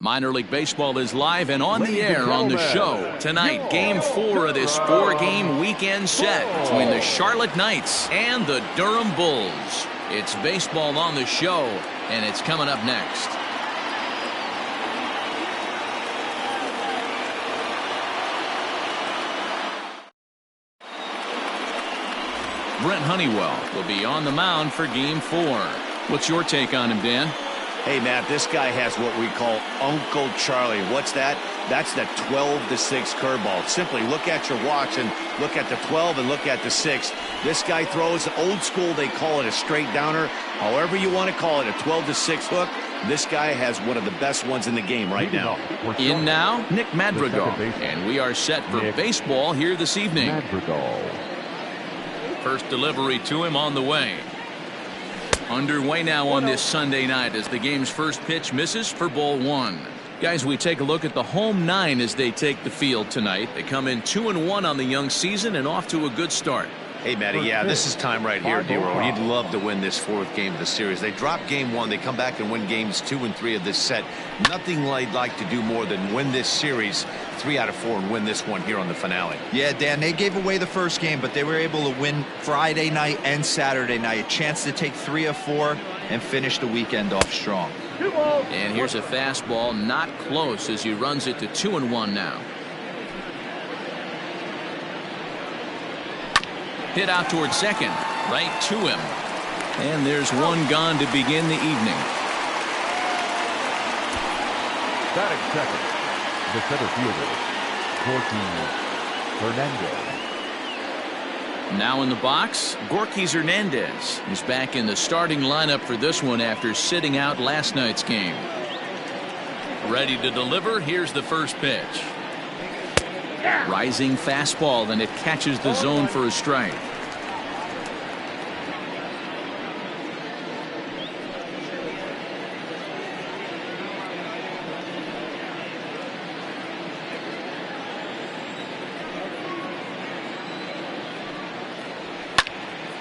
Minor League Baseball is live and on the air on the show. Tonight, Game 4 of this 4-game weekend set between the Charlotte Knights and the Durham Bulls. It's baseball on the show, and it's coming up next. Brent Honeywell will be on the mound for Game 4. What's your take on him, Dan? Hey, Matt, this guy has what we call Uncle Charlie. What's that? That's the 12-6 curveball. Simply look at your watch and look at the 12 and look at the 6. This guy throws old school. They call it a straight downer. However you want to call it, a 12-6 hook. This guy has one of the best ones in the game right now. In now, Nick Madrigal. And we are set for baseball here this evening. First delivery to him on the way. Underway now on this Sunday night as the game's first pitch misses for ball 1. Guys, we take a look at the home 9 as they take the field tonight. They come in 2-1 on the young season and off to a good start. Hey, Matty, yeah, this is time right here, D-Roll. You'd love to win this 4th game of the series. They drop game 1. They come back and win games 2 and 3 of this set. Nothing they'd like to do more than win this series 3 out of 4 and win this one here on the finale. Yeah, Dan, they gave away the first game, but they were able to win Friday night and Saturday night. A chance to take 3 of 4 and finish the weekend off strong. And here's a fastball, not close as he runs it to 2-1 now. Hit out towards second, right to him. And there's one gone to begin the evening. Batting second, the center fielder, Gorky Hernandez. Now in the box, Gorky Hernandez is back in the starting lineup for this one after sitting out last night's game. Ready to deliver. Here's the first pitch. Rising fastball, and it catches the zone for a strike.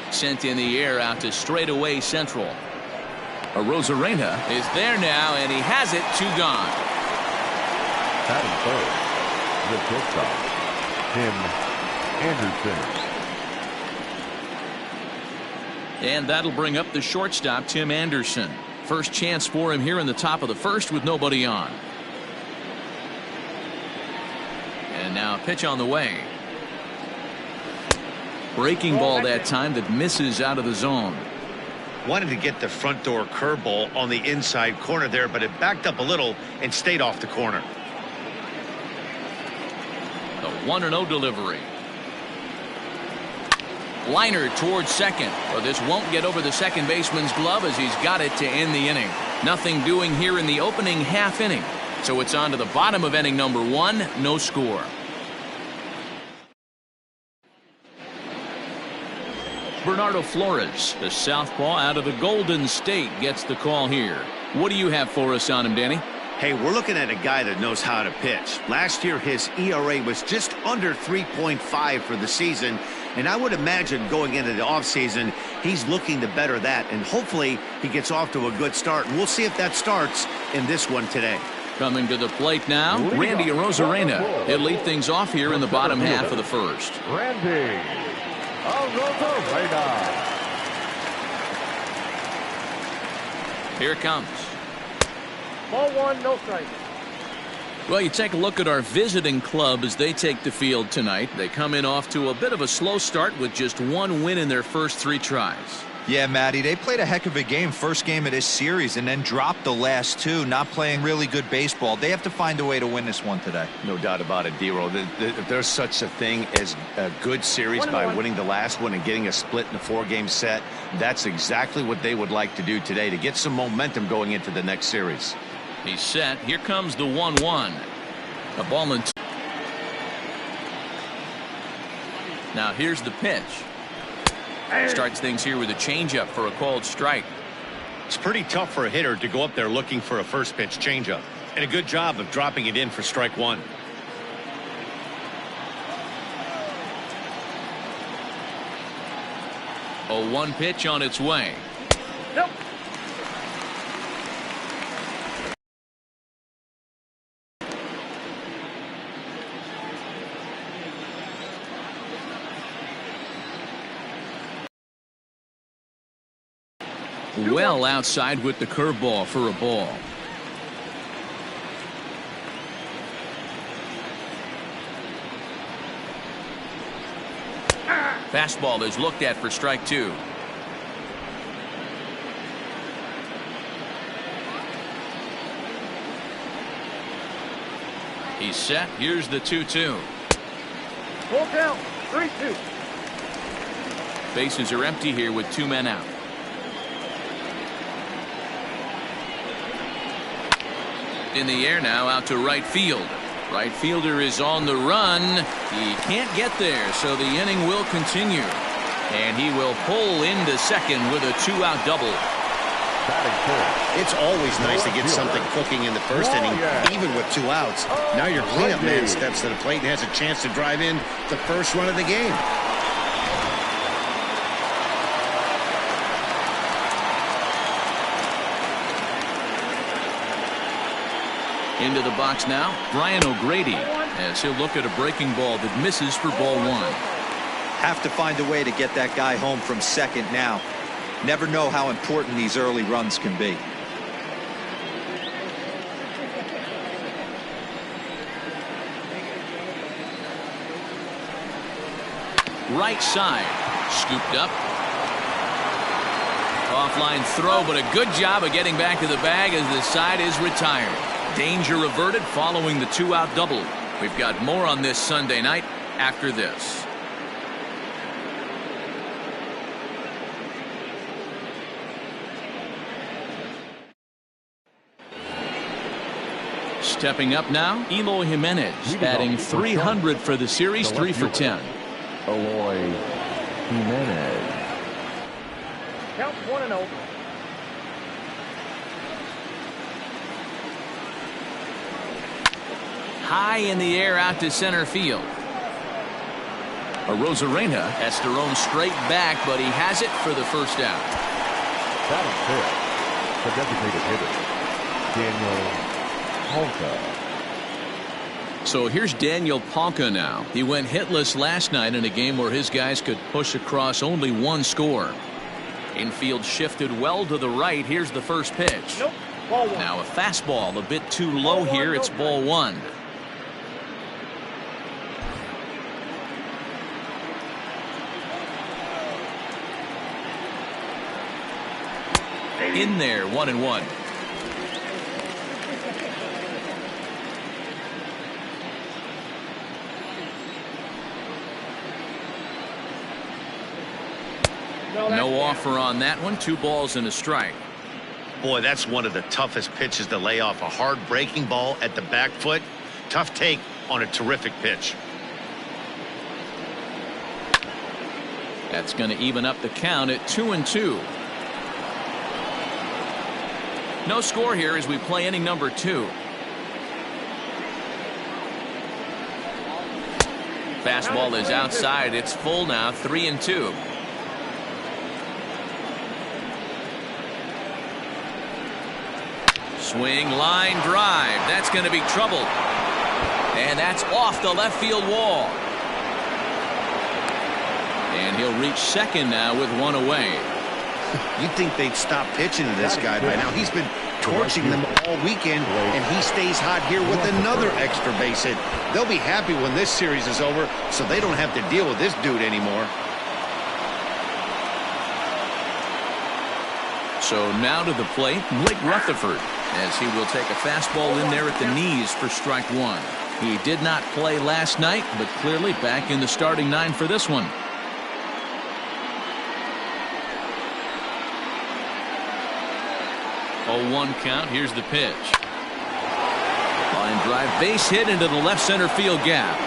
Sent in the air out to straightaway central. Arozarena is there now, and he has it. 2 gone. Batting third, the shortstop, Tim Anderson. And that'll bring up the shortstop, Tim Anderson. First chance for him here in the top of the first with nobody on. And now a pitch on the way. Breaking ball that time that misses out of the zone. Wanted to get the front door curveball on the inside corner there, but it backed up a little and stayed off the corner. The 1-0 delivery. Liner towards second. Well, this won't get over the second baseman's glove as he's got it to end the inning. Nothing doing here in the opening half inning. So it's on to the bottom of inning number 1. No score. Bernardo Flores, the southpaw out of the Golden State, gets the call here. What do you have for us on him, Danny? Hey, we're looking at a guy that knows how to pitch. Last year, his ERA was just under 3.5 for the season, and I would imagine going into the offseason, he's looking to better that, and hopefully he gets off to a good start. And we'll see if that starts in this one today. Coming to the plate now, Randy Arozarena. He'll lead things off here in the bottom half of the first. Randy Arozarena. Here it comes. Ball 1, no strike. Well, you take a look at our visiting club as they take the field tonight. They come in off to a bit of a slow start with just 1 win in their first 3 tries. Yeah, Matty, they played a heck of a game, first game of this series, and then dropped the last 2, not playing really good baseball. They have to find a way to win this one today. No doubt about it, D-Roll. If there's such a thing as a good series by winning the last one and getting a split in a 4-game set, that's exactly what they would like to do today to get some momentum going into the next series. He's set. Here comes the 1-1. A ball and 2. Now here's the pitch. Starts things here with a changeup for a called strike. It's pretty tough for a hitter to go up there looking for a first pitch changeup. And a good job of dropping it in for strike 1. A 1 pitch on its way. Nope. well outside with the curveball for a ball. Fastball is looked at for strike 2. He's set. Here's the 2-2. Full count. 3-2. Bases are empty here with 2 men out. In the air now, out to right field. Right fielder is on the run. He can't get there, so the inning will continue. And he will pull into second with a 2-out double. It's always nice to get something cooking in the first inning, even with 2 outs. Now your cleanup man steps to the plate and has a chance to drive in the first run of the game. Into the box now, Brian O'Grady, as he'll look at a breaking ball that misses for ball 1. Have to find a way to get that guy home from second now. Never know how important these early runs can be. Right side, scooped up. Offline throw, but a good job of getting back to the bag as the side is retired. Danger averted following the 2-out double. We've got more on this Sunday night after this. Stepping up now, Eloy Jimenez, batting .300 for the series, 3 for 10. Eloy Jimenez. Count 1-0. High in the air out to center field. Arozarena has to roam straight back, but he has it for the first out. That is fair. The designated hitter, Daniel Palka. So here's Daniel Palka now. He went hitless last night in a game where his guys could push across only 1 score. Infield shifted well to the right. Here's the first pitch. Nope. Ball 1. Now a fastball a bit too low here. It's ball 1. In there, 1-1. No offer on that one. 2 balls and a strike. Boy, that's one of the toughest pitches to lay off. A hard breaking ball at the back foot. Tough take on a terrific pitch. That's going to even up the count at 2-2. No score here as we play inning number 2. Fastball is outside. It's full now, 3-2. Swing, line drive. That's going to be trouble. And that's off the left field wall. And he'll reach second now with 1 away. You'd think they'd stop pitching to this guy by now. He's been torching them all weekend, and he stays hot here with another extra base hit. They'll be happy when this series is over, so they don't have to deal with this dude anymore. So now to the plate, Blake Rutherford, as he will take a fastball in there at the knees for strike 1. He did not play last night, but clearly back in the starting 9 for this one. 0-1 count. Here's the pitch. Line drive, base hit into the left center field gap.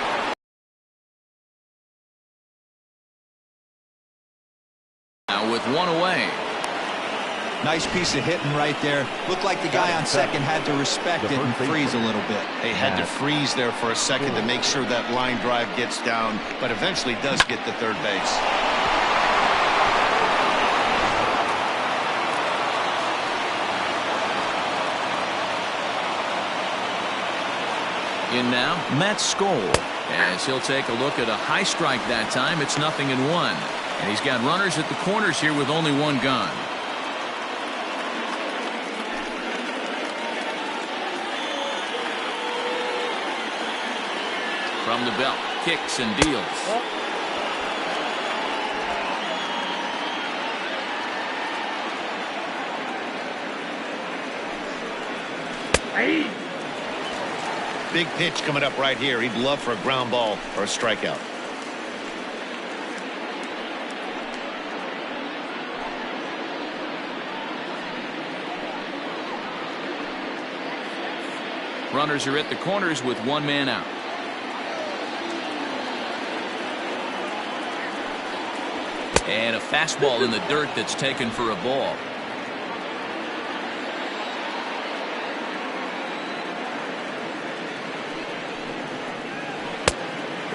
Now with 1 away. Nice piece of hitting right there. Looked like the guy on second had to respect it and freeze a little bit. They had to freeze there for a second to make sure that line drive gets down, but eventually does get to third base. In now, Matt Skoll, as he'll take a look at a high strike that time. It's 0-1. And he's got runners at the corners here with only 1 gone. From the belt, kicks and deals. Big pitch coming up right here. He'd love for a ground ball or a strikeout. Runners are at the corners with one man out. And a fastball in the dirt that's taken for a ball.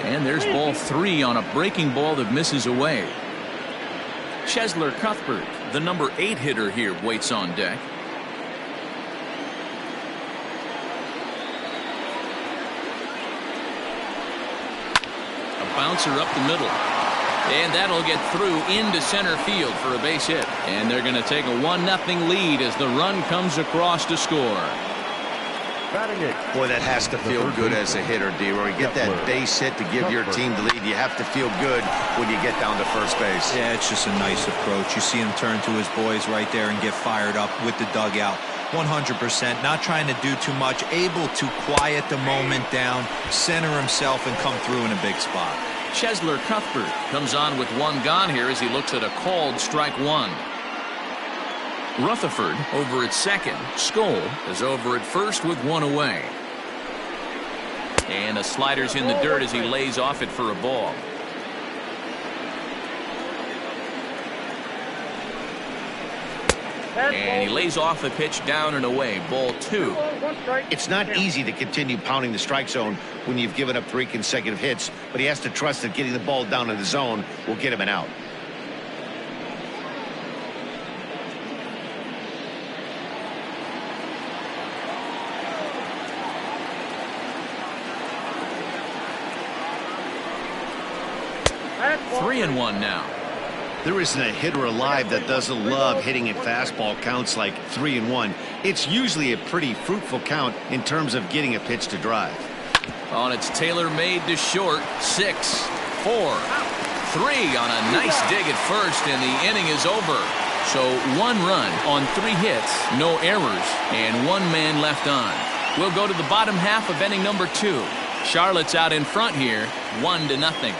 And there's ball 3 on a breaking ball that misses away. Cheslor Cuthbert, the number 8 hitter here, waits on deck. A bouncer up the middle. And that'll get through into center field for a base hit. And they're going to take a 1-0 lead as the run comes across to score. Boy, that has to feel good as a hitter, D-Roy. You get that base hit to give your team the lead. You have to feel good when you get down to first base. Yeah, it's just a nice approach. You see him turn to his boys right there and get fired up with the dugout. 100%, not trying to do too much, able to quiet the moment down, center himself, and come through in a big spot. Cheslor Cuthbert comes on with one gone here as he looks at a called strike 1. Rutherford over at second. Skoll is over at first with one away. And a slider's in the dirt as he lays off it for a ball. And he lays off the pitch down and away. Ball 2. It's not easy to continue pounding the strike zone when you've given up 3 consecutive hits, but he has to trust that getting the ball down in the zone will get him an out. Three and one now. There isn't a hitter alive that doesn't love hitting at fastball counts like 3-1. It's usually a pretty fruitful count in terms of getting a pitch to drive. On its tailor-made to short. 6, 4, 3 on a nice dig at first, and the inning is over. So 1 run on 3 hits, no errors, and 1 man left on. We'll go to the bottom half of inning number 2. Charlotte's out in front here, 1-0.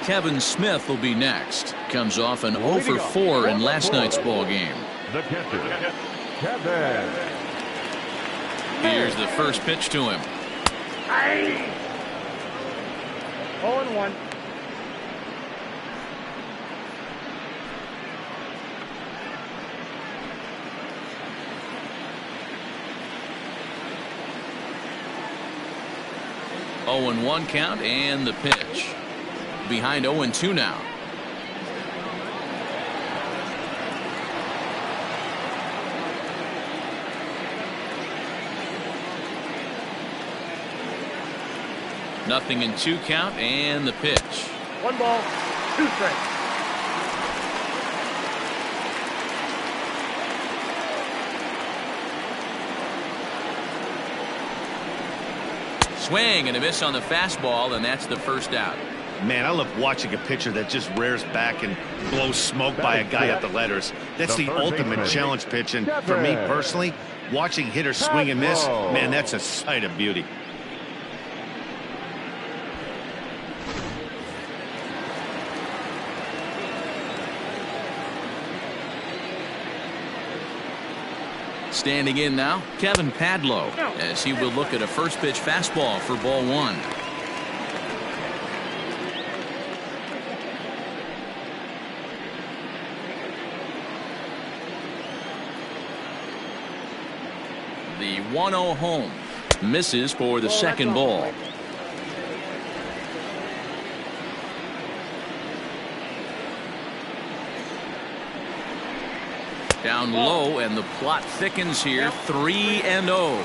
Kevin Smith will be next. Comes off an 0 for 4 in last night's ball game. The catcher, Kevin. Here's the first pitch to him. 0-1. Oh and 1 count, and the pitch. Behind 0-2 now. Nothing in 2 count, and the pitch. 1 ball, 2 strikes. Swing and a miss on the fastball, and that's the first out. Man, I love watching a pitcher that just rears back and blows smoke by a guy at the letters. That's the ultimate challenge pitch, and for me personally, watching hitters swing and miss, man, that's a sight of beauty. Standing in now, Kevin Padlo, as he will look at a first pitch fastball for ball 1. The 1-0 home misses for the second ball. Down low, and the plot thickens here. 3-0.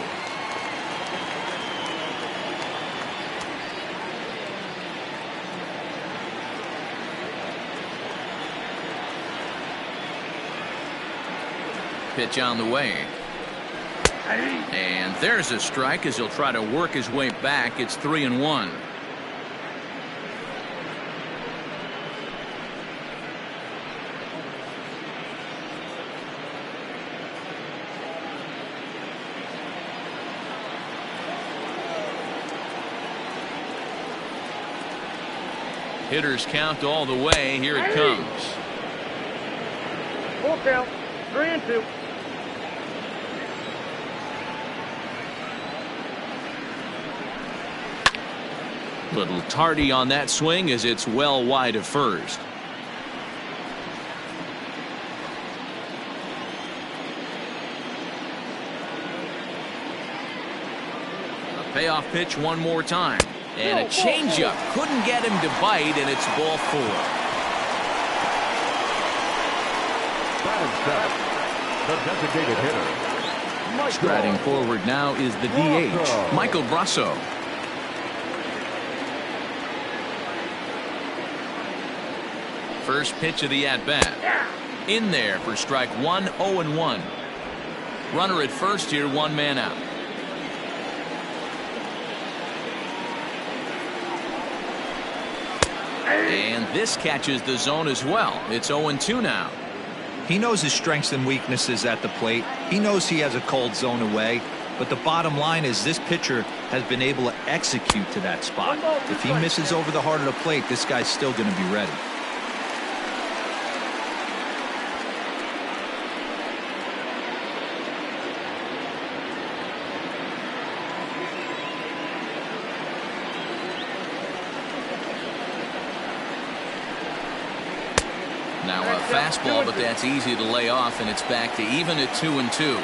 Pitch on the way. And there's a strike as he'll try to work his way back. It's 3-1. Hitters count all the way. Here it comes. Full count. 3-2. Little tardy on that swing as it's well wide of first. A payoff pitch one more time. And a changeup. Couldn't get him to bite, and it's ball 4. The designated hitter. Striding forward now is the DH, Michael Brasso. First pitch of the at-bat. In there for strike 1, 0-1. Runner at first here, 1 man out. And this catches the zone as well. It's 0-2 now. He knows his strengths and weaknesses at the plate. He knows he has a cold zone away. But the bottom line is this pitcher has been able to execute to that spot. If he misses over the heart of the plate, this guy's still going to be ready. Now a fastball, but that's easy to lay off, and it's back to even at 2-2.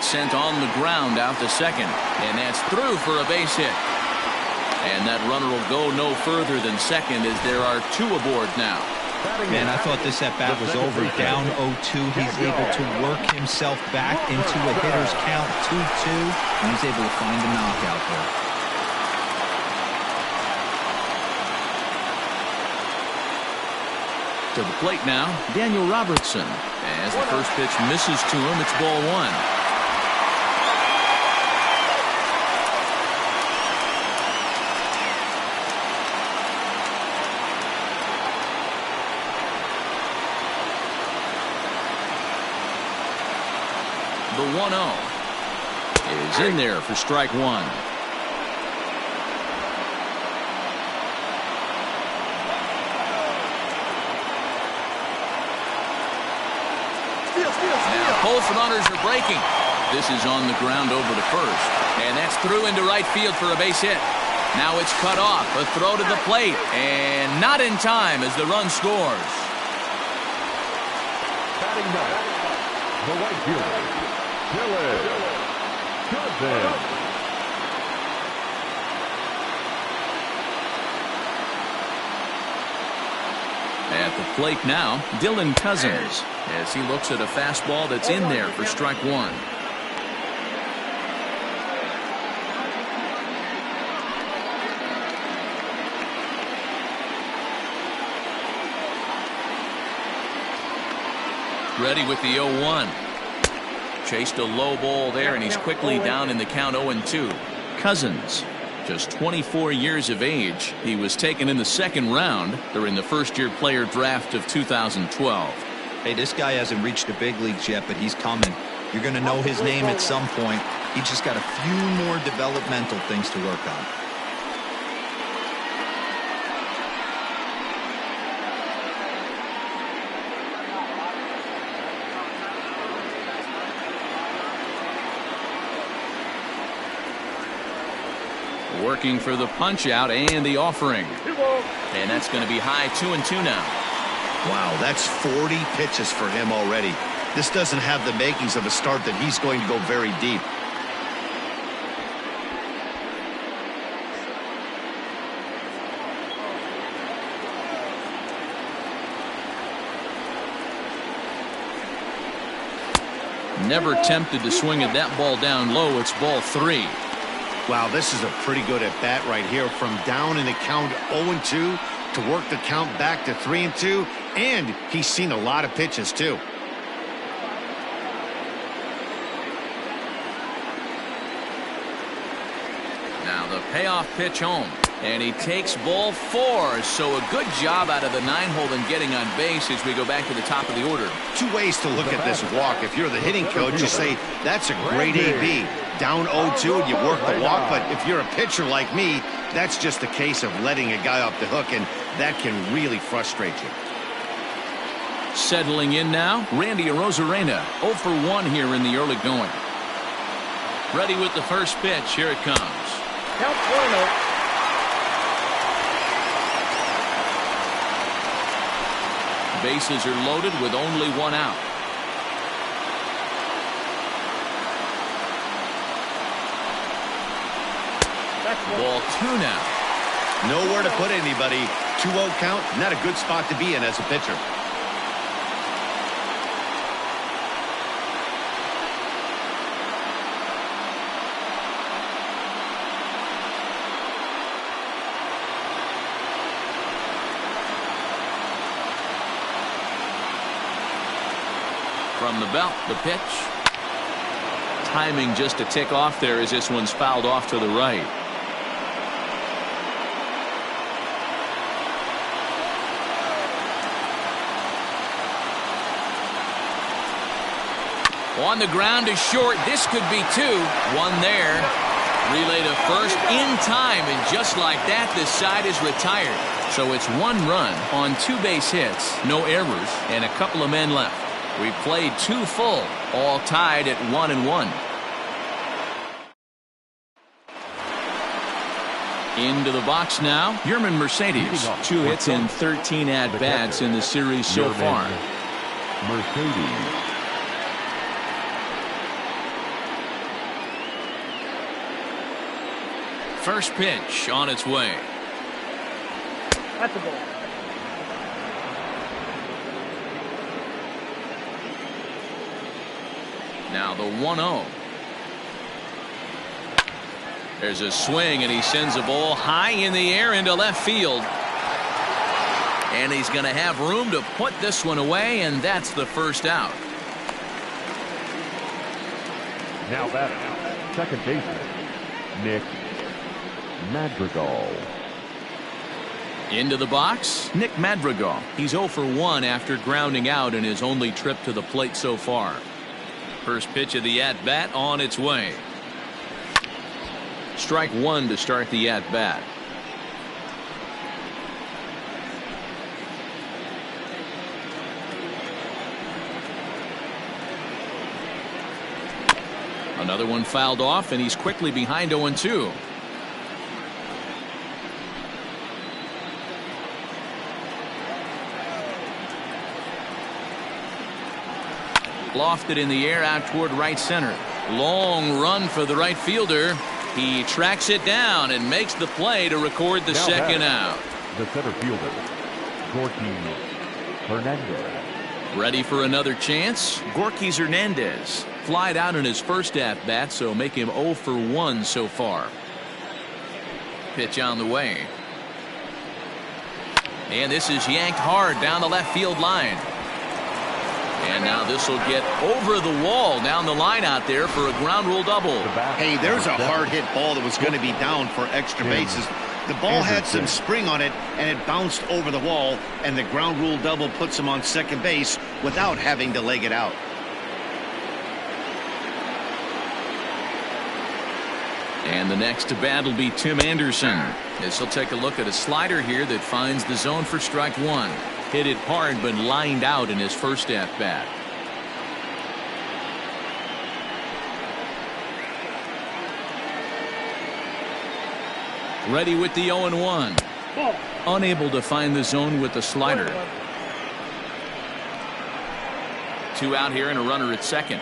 Sent on the ground out to second, and that's through for a base hit. And that runner will go no further than second as there are 2 aboard now. Man, I thought this at-bat was over. Down 0-2. He's able to work himself back into a hitter's count 2-2, and he's able to find the knockout there. To the plate now, Daniel Robertson. As the first pitch misses to him, it's ball 1. The 1-0 is in there for strike 1. Now both runners are breaking. This is on the ground over to first. And that's through into right field for a base hit. Now it's cut off. A throw to the plate. And not in time as the run scores. Batting ninth, the right fielder, Dylan Cousins. At the plate now, Dylan Cousins, as he looks at a fastball that's in there for strike 1. Ready with the 0-1. Chased a low ball there, and he's quickly down in the count 0-2. Cousins, just 24 years of age. He was taken in the 2nd round during the first-year player draft of 2012. Hey, this guy hasn't reached the big leagues yet, but he's coming. You're going to know his name at some point. He just got a few more developmental things to work on. Working for the punch out and the offering. And that's going to be high 2-2 now. Wow, that's 40 pitches for him already. This doesn't have the makings of a start that he's going to go very deep. Never tempted to swing at that ball down low. It's ball 3. Wow, this is a pretty good at bat right here. From down in the count 0-2 to work the count back to 3-2, and he's seen a lot of pitches too. Now the payoff pitch home, and he takes ball 4. So a good job out of the 9-hole in getting on base as we go back to the top of the order. Two ways to look at this walk. If you're the hitting coach, you say that's a great AB. Down 0-2 and you work the walk, but if you're a pitcher like me, that's just a case of letting a guy off the hook, and that can really frustrate you. Settling in now, Randy Arozarena, 0 for 1 here in the early going. Ready with the first pitch. Here it comes. Count 1-0. Bases are loaded with only 1 out. Ball 2 now. Nowhere to put anybody. 2-0 count, not a good spot to be in as a pitcher. From the belt, the pitch. Timing just a tick off there as this one's fouled off to the right. On the ground is short. This could be 2. 1 there. Relay to first in time, and just like that, this side is retired. So it's 1 run on 2 base hits, no errors, and a couple of men left. We've played 2 full, all tied at 1-1. Into the box now, Yermin Mercedes. 2 hits and 13 at-bats in the series so far. Mercedes. First pitch on its way. That's the ball. Now the 1-0. There's a swing, and he sends a ball high in the air into left field. And he's going to have room to put this one away, and that's the first out. Now batting, second baseman, Nick Madrigal. Into the box, Nick Madrigal. He's 0 for 1 after grounding out in his only trip to the plate so far. First pitch of the at-bat on its way. Strike 1 to start the at-bat. Another one fouled off, and he's quickly behind 0-2. Lofted in the air out toward right center. Long run for the right fielder. He tracks it down and makes the play to record the second out. The center fielder, Gorky Hernandez. Ready for another chance? Gorky Hernandez flied out in his first at-bat, so make him 0 for 1 so far. Pitch on the way. And this is yanked hard down the left field line. And now this will get over the wall down the line out there for a ground rule double. Hey, there's a hard hit ball that was going to be down for extra bases. The ball had some spring on it, and it bounced over the wall, and the ground rule double puts him on second base without having to leg it out. And the next to bat will be Tim Anderson. This will take a look at a slider here that finds the zone for strike 1. Hit it hard, but lined out in his first at-bat. Ready with the 0-1. Unable to find the zone with the slider. 2 out here and a runner at second.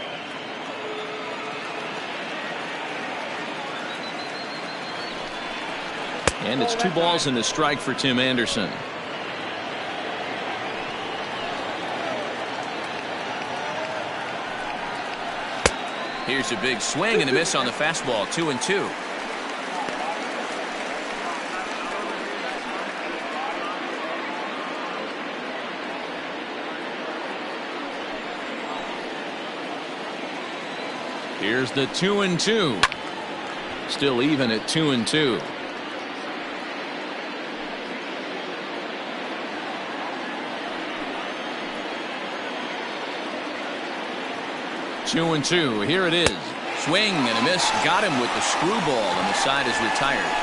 And it's 2 balls and a strike for Tim Anderson. Here's a big swing and a miss on the fastball. 2-2. Here's the 2-2. Still even at 2-2. 2-2. Here it is. Swing and a miss. Got him with the screwball, and the side is retired.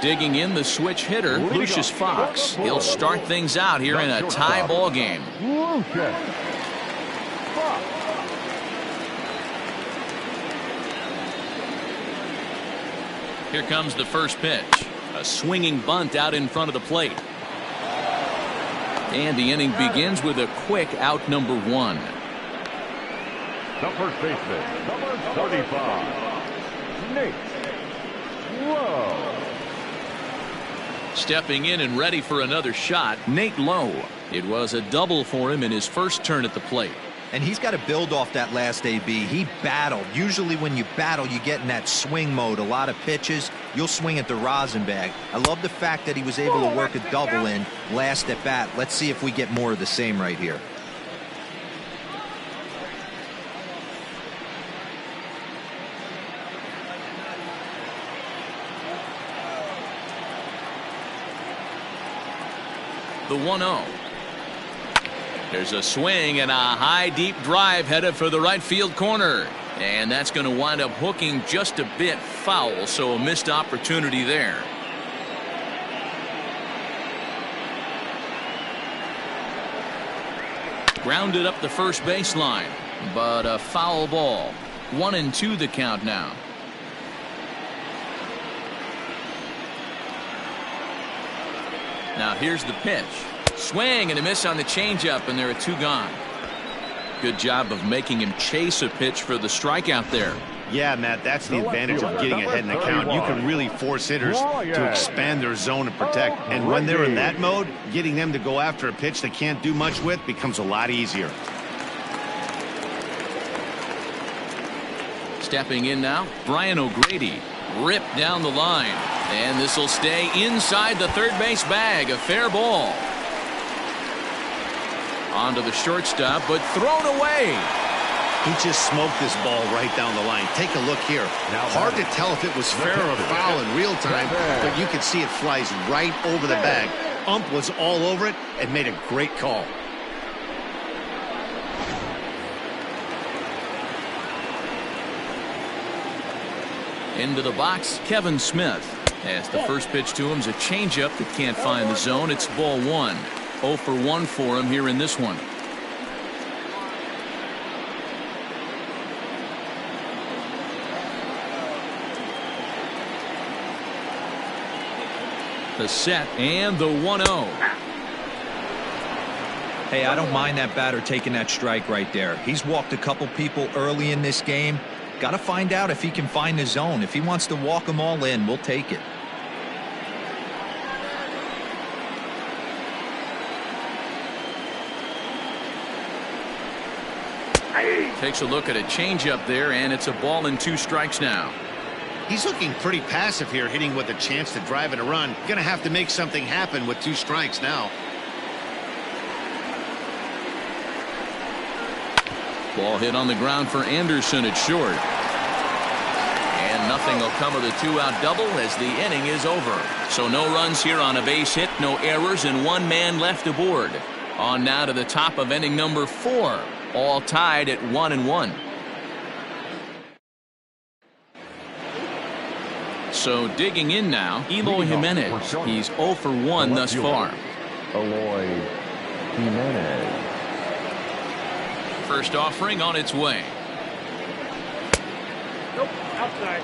Digging in the switch hitter, Lucius Fox. He'll start things out here in a tie ball game. Here comes the first pitch. A swinging bunt out in front of the plate. And the inning begins with a quick out number 1. The first baseman, number 35, Nate Lowe. Stepping in and ready for another shot, Nate Lowe. It was a double for him in his first turn at the plate. And he's got to build off that last AB. He battled. Usually when you battle, you get in that swing mode. A lot of pitches, you'll swing at the rosin bag. I love the fact that he was able to work a double in last at bat. Let's see if we get more of the same right here. The 1-0. There's a swing and a high deep drive headed for the right field corner, and that's going to wind up hooking just a bit foul, so a missed opportunity there. Grounded up the first baseline, but a foul ball. 1-2 the count now. Now here's the pitch. Swing and a miss on the changeup, and there are 2 gone. Good job of making him chase a pitch for the strikeout there. Yeah, Matt, that's the advantage of getting ahead in the count. You can really force hitters to expand their zone and protect. And when they're in that mode, getting them to go after a pitch they can't do much with becomes a lot easier. Stepping in now, Brian O'Grady. Ripped down the line. And this will stay inside the third base bag. A fair ball. Onto the shortstop, but thrown away. He just smoked this ball right down the line. Take a look here. Hard to tell if it was fair or foul in real time, but you can see it flies right over the bag. Ump was all over it and made a great call. Into the box, Kevin Smith. As the first pitch to him is a changeup that can't find the zone. It's ball 1. 0 for 1 for him here in this one. The set and the 1-0. Hey, I don't mind that batter taking that strike right there. He's walked a couple people early in this game. Got to find out if he can find the zone. If he wants to walk them all in, we'll take it. Takes a look at a changeup there, and it's a ball and 2 strikes now. He's looking pretty passive here, hitting with a chance to drive in a run. Gonna have to make something happen with 2 strikes now. Ball hit on the ground for Anderson at short. And nothing will come of the 2-out double as the inning is over. So no runs here on a base hit, no errors, and 1 man left aboard. On now to the top of inning number 4. All tied at 1-1. So digging in now, Eloy Jimenez. He's 0 for 1 thus far. Eloy Jimenez. First offering on its way. Nope, outside.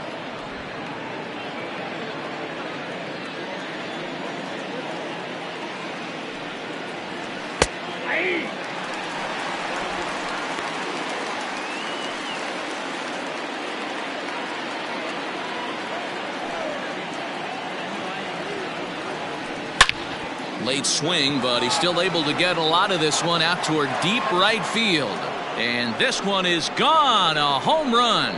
Late swing, but he's still able to get a lot of this one out toward deep right field. And this one is gone. A home run.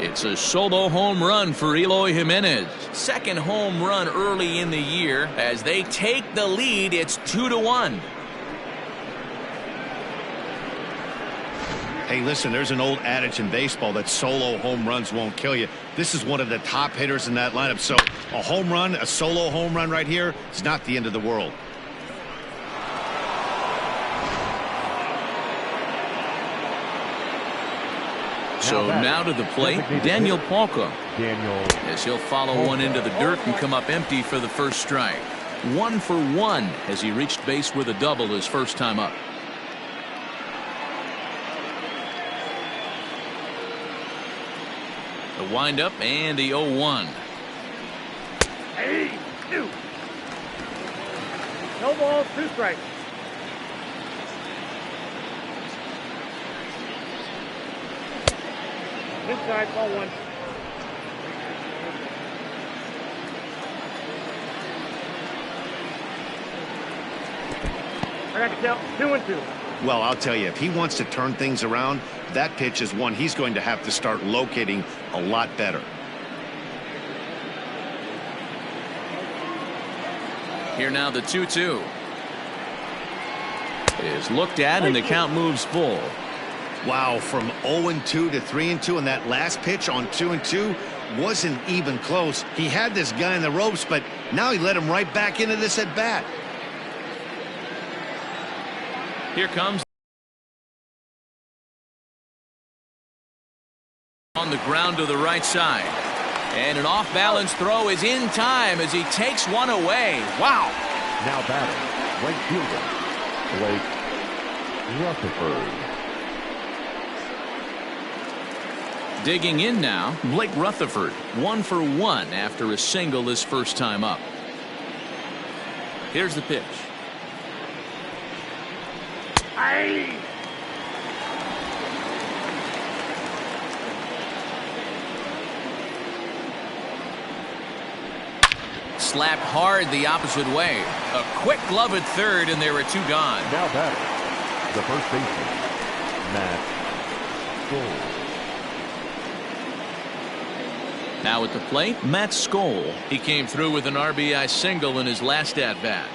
It's a solo home run for Eloy Jimenez. Second home run early in the year. As they take the lead, it's 2-1. Hey, listen, there's an old adage in baseball that solo home runs won't kill you. This is one of the top hitters in that lineup. So a home run, a solo home run right here is not the end of the world. So now to the plate, Daniel Palka. As he'll follow one into the dirt and come up empty for the first strike. 1 for 1 as he reached base with a double his first time up. The windup and the 0-1. Hey, two. No balls, 2 strikes. Inside, ball 1. I got the count 2-2. Well, I'll tell you, if he wants to turn things around, that pitch is one he's going to have to start locating a lot better. Here now the 2-2 is looked at and the count moves full. Wow, from 0-2 to 3-2, and that last pitch on 2-2 wasn't even close. He had this guy in the ropes, but now he let him right back into this at bat. Here comes on the ground to the right side. And an off-balance throw is in time as he takes one away. Wow. Now batting, right fielder, Blake Rutherford. Digging in now, Blake Rutherford. 1 for 1 after a single his first time up. Here's the pitch. Aye. Slapped hard the opposite way. A quick glove at third, and there are 2 gone. Now batting, the first baseman, Matt Skoll. Now at the plate, Matt Skoll. He came through with an RBI single in his last at-bat.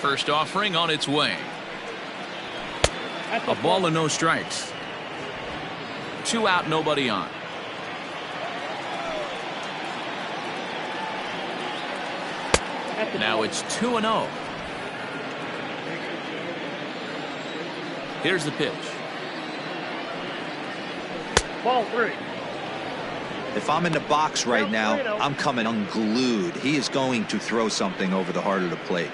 First offering on its way. A ball and no strikes. 2 out, nobody on. Now it's 2-0. Here's the pitch. Ball 3. If I'm in the box right now, I'm coming unglued. He is going to throw something over the heart of the plate.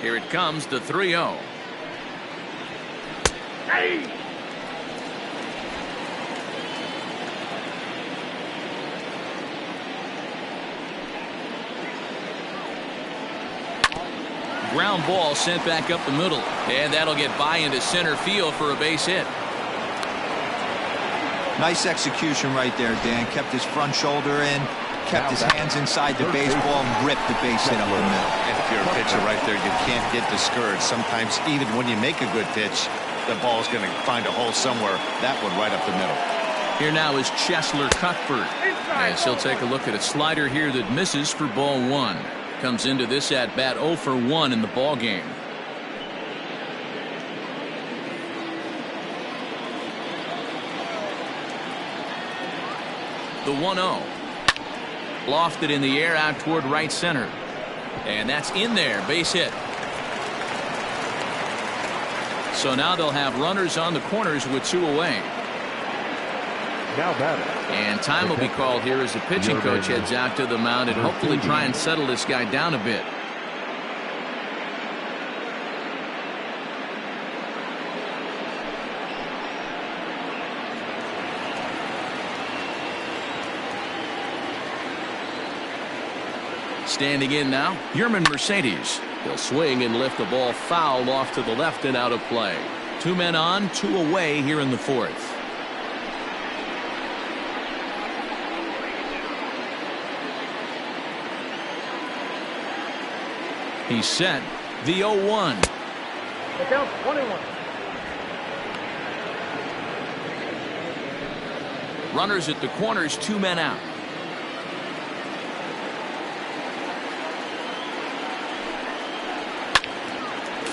Here it comes, the 3-0. Hey. Ground ball sent back up the middle, and that'll get by into center field for a base hit. Nice execution right there, Dan. Kept his front shoulder in, kept his hands inside the baseball, and ripped the base hit up the middle. And if you're a pitcher right there, you can't get discouraged. Sometimes even when you make a good pitch, the ball's going to find a hole somewhere. That one right up the middle. Here now is Cheslor Cuthbert, as he'll take a look at a slider here that misses for ball 1. Comes into this at bat 0 for 1 in the ball game. The 1-0. Lofted in the air out toward right center. And that's in there, base hit. So now they'll have runners on the corners with 2 away. Now batting. And time will be called here as the pitching coach heads out to the mound and hopefully try and settle this guy down a bit. Standing in now, Yerman Mercedes. He'll swing and lift the ball foul off to the left and out of play. 2 men on, 2 away here in the 4th. He's set. The 0-1. The count 1-1. Runners at the corners, 2 men out.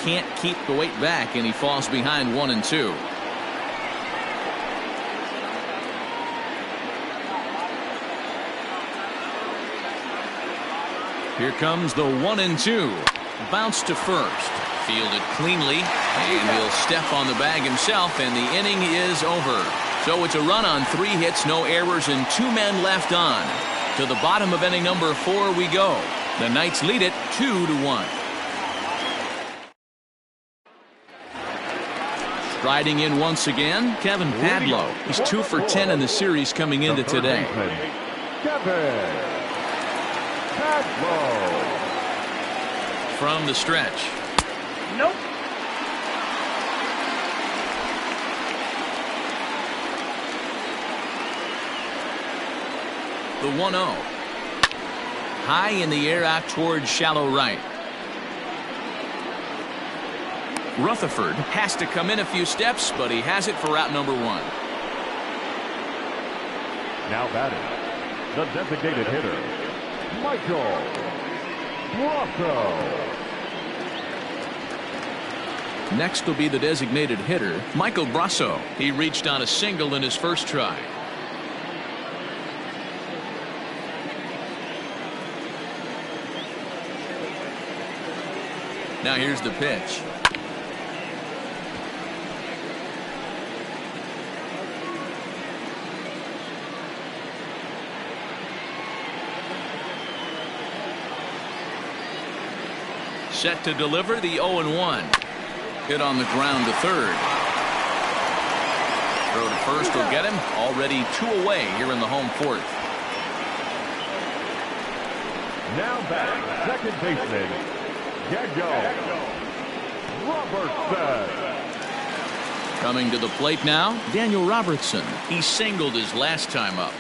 Can't keep the weight back, and he falls behind 1-2. Here comes the 1-2. Bounce to first. Fielded cleanly, and he'll step on the bag himself, and the inning is over. So it's a run on 3 hits, no errors, and 2 men left on. To the bottom of inning number 4 we go. The Knights lead it 2-1. Striding in once again, Kevin Padlo. He's 2 for 10 in the series coming into today. Kevin Padlo. From the stretch. Nope. The 1-0. High in the air out towards shallow right. Rutherford has to come in a few steps, but he has it for out number 1. Now batting, the designated hitter, Michael Brosseau. Next will be the designated hitter, Michael Brosseau. He reached on a single in his first try. Now here's the pitch. Set to deliver the 0-1. Hit on the ground to third. Throw to first will get him. Already 2 away here in the home 4th. Now back, second baseman, Diego Robertson. Coming to the plate now, Daniel Robertson. He singled his last time up.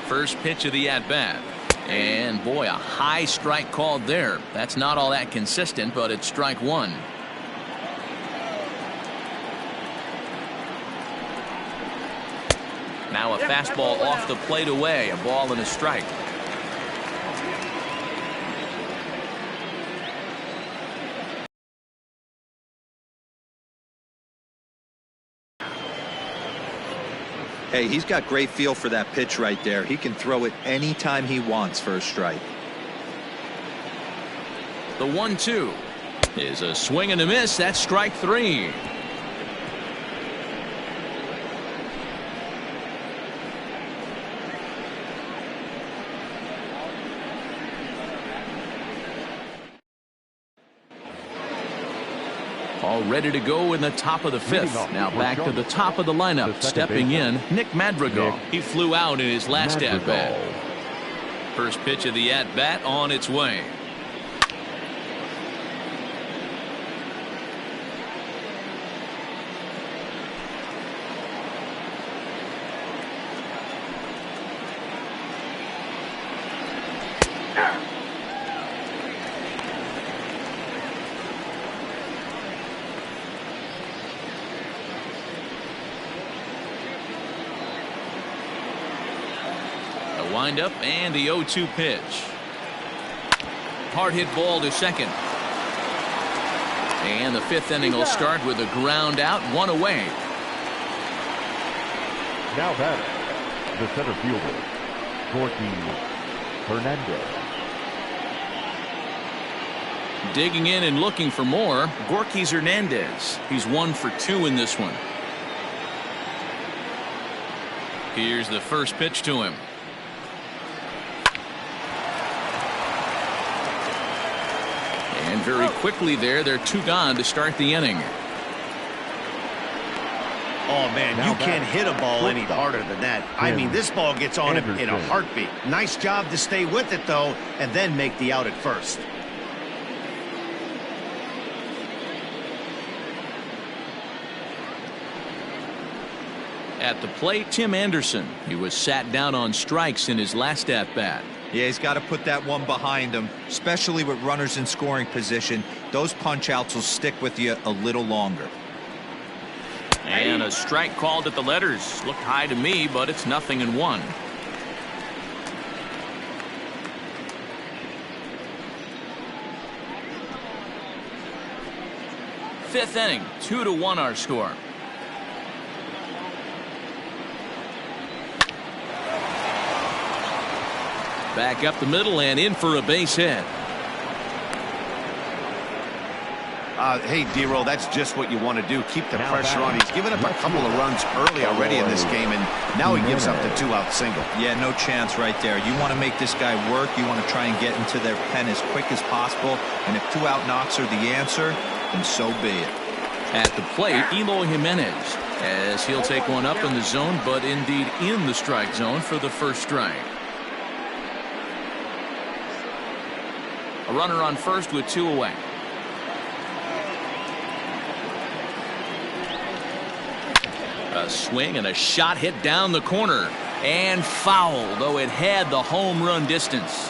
First pitch of the at-bat. And boy, a high strike called there. That's not all that consistent, but it's strike 1. Now a fastball off the plate away. A ball and a strike. Hey, he's got great feel for that pitch right there. He can throw it anytime he wants for a strike. The 1-2 is a swing and a miss. That's strike 3. All ready to go in the top of the 5th. Now back to the top of the lineup. Stepping in, Nick Madrigal. He flew out in his last at-bat. First pitch of the at-bat on its way. Windup and the 0-2 pitch. Hard hit ball to second. And the 5th inning will start with a ground out, 1 away. Now batting, the center fielder, Gorky Hernandez. Digging in and looking for more, Gorky Hernandez. He's 1 for 2 in this one. Here's the first pitch to him. And very quickly there, they're 2 gone to start the inning. Oh, man, Now you can't hit a ball any shortstop, harder than that. I mean, this ball gets on him in a Anderson. heartbeat. Nice job to stay with it, though, and then make the out at first. At the plate, Tim Anderson. He was sat down on strikes in his last at-bat. Yeah, he's got to put that one behind him, especially with runners in scoring position. Those punch-outs will stick with you a little longer. And a strike called at the letters. Looked high to me, but it's 0-1. Fifth inning, 2-1 our score. Back up the middle and in for a base hit. Hey, D-Roll, that's just what you want to do. Keep the pressure on. He's given up a couple of runs early already in this game, and now he gives up the 2-out single. Yeah, no chance right there. You want to make this guy work. You want to try and get into their pen as quick as possible. And if 2-out knocks are the answer, then so be it. At the plate, Eloy Jimenez, as he'll take one up in the zone, but indeed in the strike zone for the first strike. A runner on first with 2 away. A swing and a shot hit down the corner and foul, though it had the home run distance.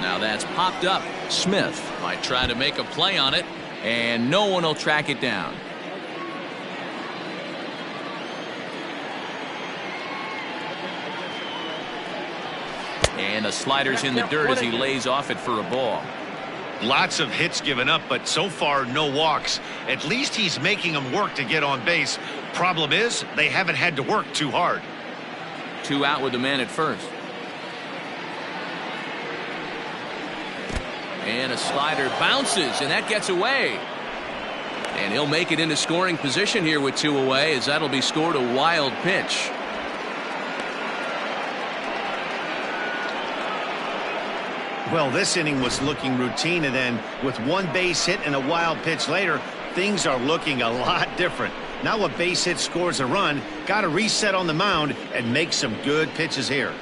Now that's popped up. Smith might try to make a play on it, and no one will track it down. And a slider's in the dirt as he lays off it for a ball. Lots of hits given up, but so far no walks. At least he's making them work to get on base. Problem is, they haven't had to work too hard. 2 out with the man at first. And a slider bounces, and that gets away. And he'll make it into scoring position here with 2 away, as that'll be scored a wild pitch. Well, this inning was looking routine, and then with 1 base hit and a wild pitch later, things are looking a lot different. Now a base hit scores a run, got to reset on the mound and make some good pitches here.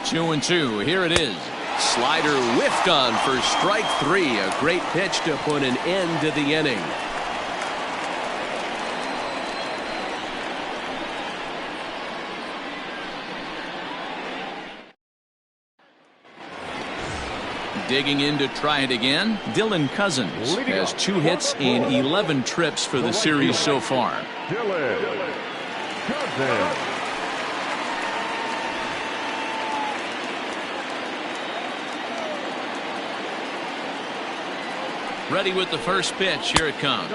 Two and two. Here it is. Slider whiffed on for strike 3. A great pitch to put an end to the inning. Digging in to try it again, Dylan Cousins has 2 hits in 11 trips for the series so far. Dylan Cousins. Ready with the first pitch. Here it comes.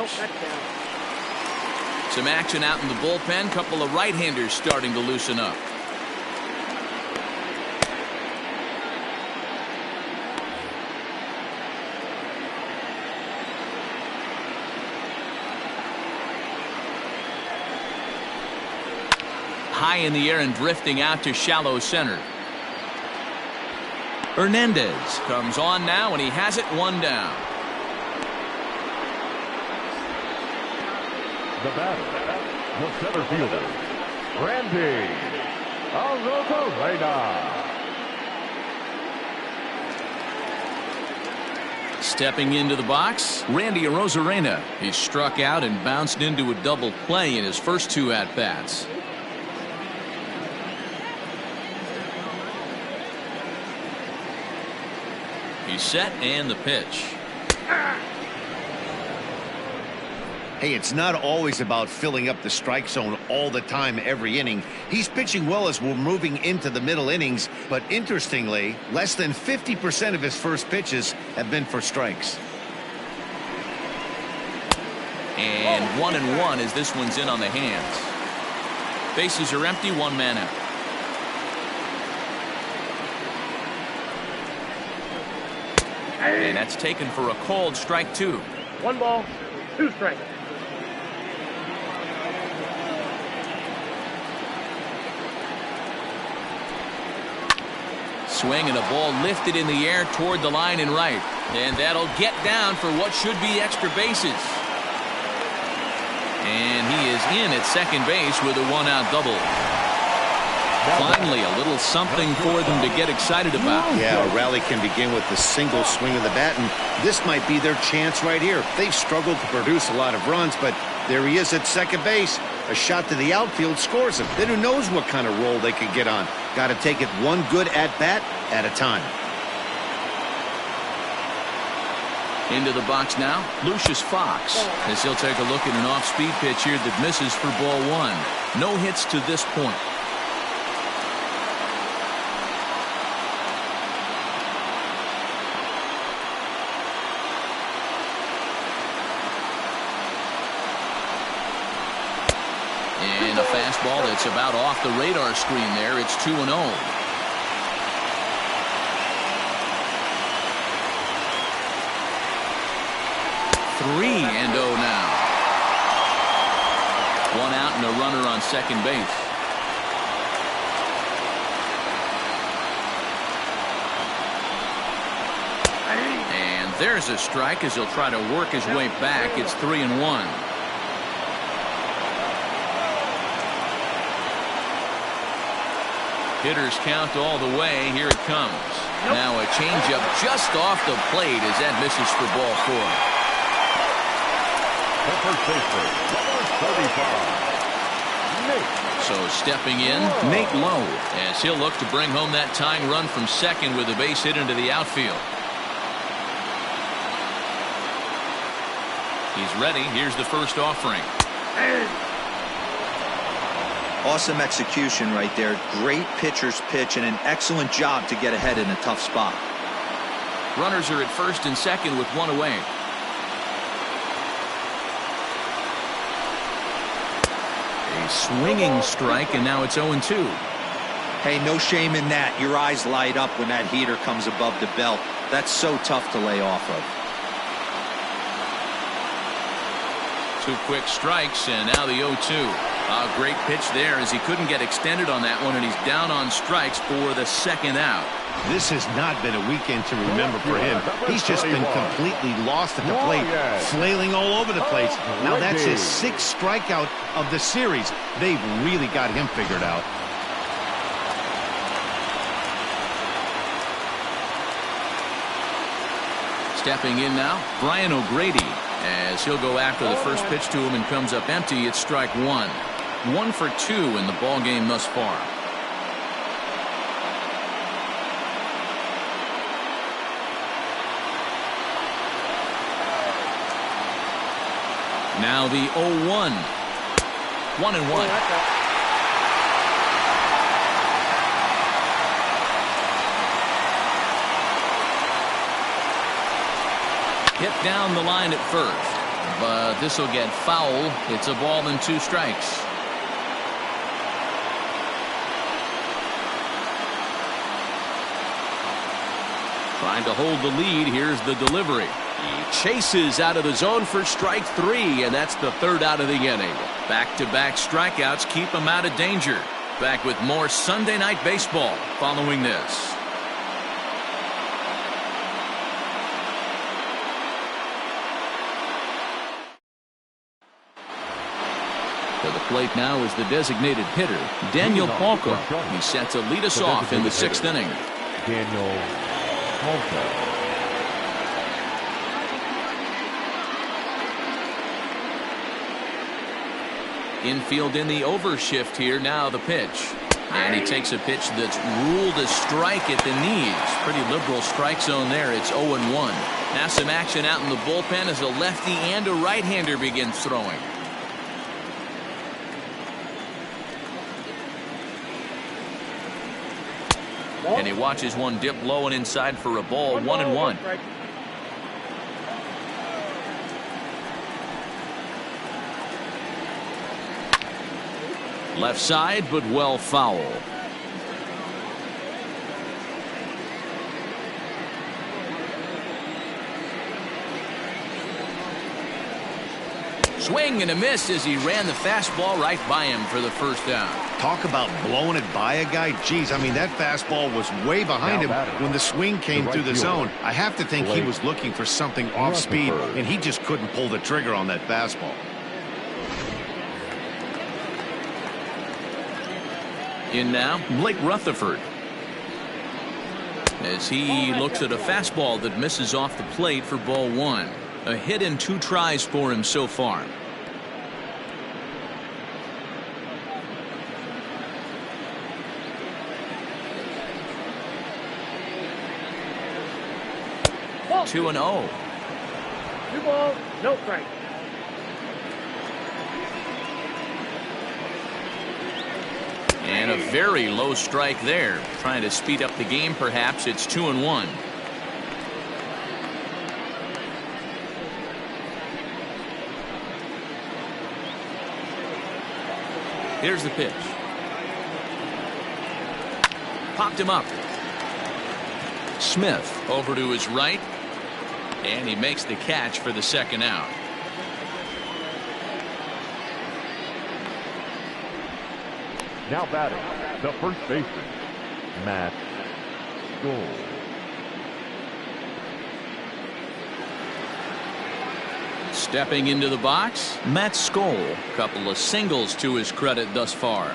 Some action out in the bullpen. Couple of right-handers starting to loosen up. High in the air and drifting out to shallow center. Hernandez comes on now, and he has it 1 down. The batter, the center fielder, Randy Arozarena. Stepping into the box, Randy Arozarena. He struck out and bounced into a double play in his first 2 at-bats. He's set, and the pitch. Hey, it's not always about filling up the strike zone all the time every inning. He's pitching well as we're moving into the middle innings, but interestingly, less than 50% of his first pitches have been for strikes. And 1-1 as this one's in on the hands. Bases are empty, 1 man out. And that's taken for a called strike 2. 1 ball, 2 strikes. Swing and a ball lifted in the air toward the line and right. And that'll get down for what should be extra bases. And he is in at second base with a 1-out double. Finally, a little something for them to get excited about. Yeah, a rally can begin with the single swing of the bat, and this might be their chance right here. They've struggled to produce a lot of runs, but there he is at second base. A shot to the outfield scores him. Then who knows what kind of roll they could get on. Got to take it one good at-bat at a time. Into the box now, Lucius Fox, as he'll take a look at an off-speed pitch here that misses for ball 1. No hits to this point. And a fastball that's about off the radar screen there. It's 2-0. Three and 0 now. 1 out and a runner on second base. And there's a strike as he'll try to work his way back. It's 3-1. Hitters count all the way. Here it comes. Now a changeup just off the plate as that misses for ball 4. The first baseman, number 35, Nate. So stepping in, Nate Lowe, as he'll look to bring home that tying run from second with a base hit into the outfield. He's ready. Here's the first offering. Awesome execution right there. Great pitcher's pitch and an excellent job to get ahead in a tough spot. Runners are at first and second with 1 away. A swinging strike, and now it's 0-2. Hey, no shame in that. Your eyes light up when that heater comes above the belt. That's so tough to lay off of. 2 quick strikes, and now the 0-2. A great pitch there as he couldn't get extended on that one, and he's down on strikes for the second out. This has not been a weekend to remember for him. He's just been completely lost at the plate, flailing all over the place. Now that's his 6th strikeout of the series. They've really got him figured out. Stepping in now, Brian O'Grady, as he'll go after the first pitch to him and comes up empty. It's strike 1. 1 for 2 in the ball game thus far. Now the 0-1. 1-1. Hit down the line at first, but this will get foul. It's a ball and 2 strikes. Trying to hold the lead. Here's the delivery. He chases out of the zone for strike 3, and that's the 3rd out of the inning. Back-to-back strikeouts keep him out of danger. Back with more Sunday Night Baseball following this. To the plate now is the designated hitter, Daniel Palka. He's set to lead us off in the 6th inning. Daniel Palka. Infield in the overshift here. Now the pitch. And he takes a pitch that's ruled a strike at the knees. Pretty liberal strike zone there. It's 0-1. Now some action out in the bullpen as a lefty and a right-hander begins throwing. And he watches one dip low and inside for a ball. 1-1. Left side, but well foul. Swing and a miss as he ran the fastball right by him for the first down. Talk about blowing it by a guy. Geez, I mean, that fastball was way behind him when the swing came through the zone. I have to think he was looking for something off speed, and he just couldn't pull the trigger on that fastball. In now, Blake Rutherford. As he looks at a fastball that misses off the plate for ball one. A hit in 2 tries for him so far. Ball. 2-0. 2 balls, no strike. And a very low strike there. Trying to speed up the game, perhaps. It's 2-1. Here's the pitch. Popped him up. Smith over to his right. And he makes the catch for the second out. Now batting, the first baseman, Matt Skole. Stepping into the box, Matt Skole. Couple of singles to his credit thus far.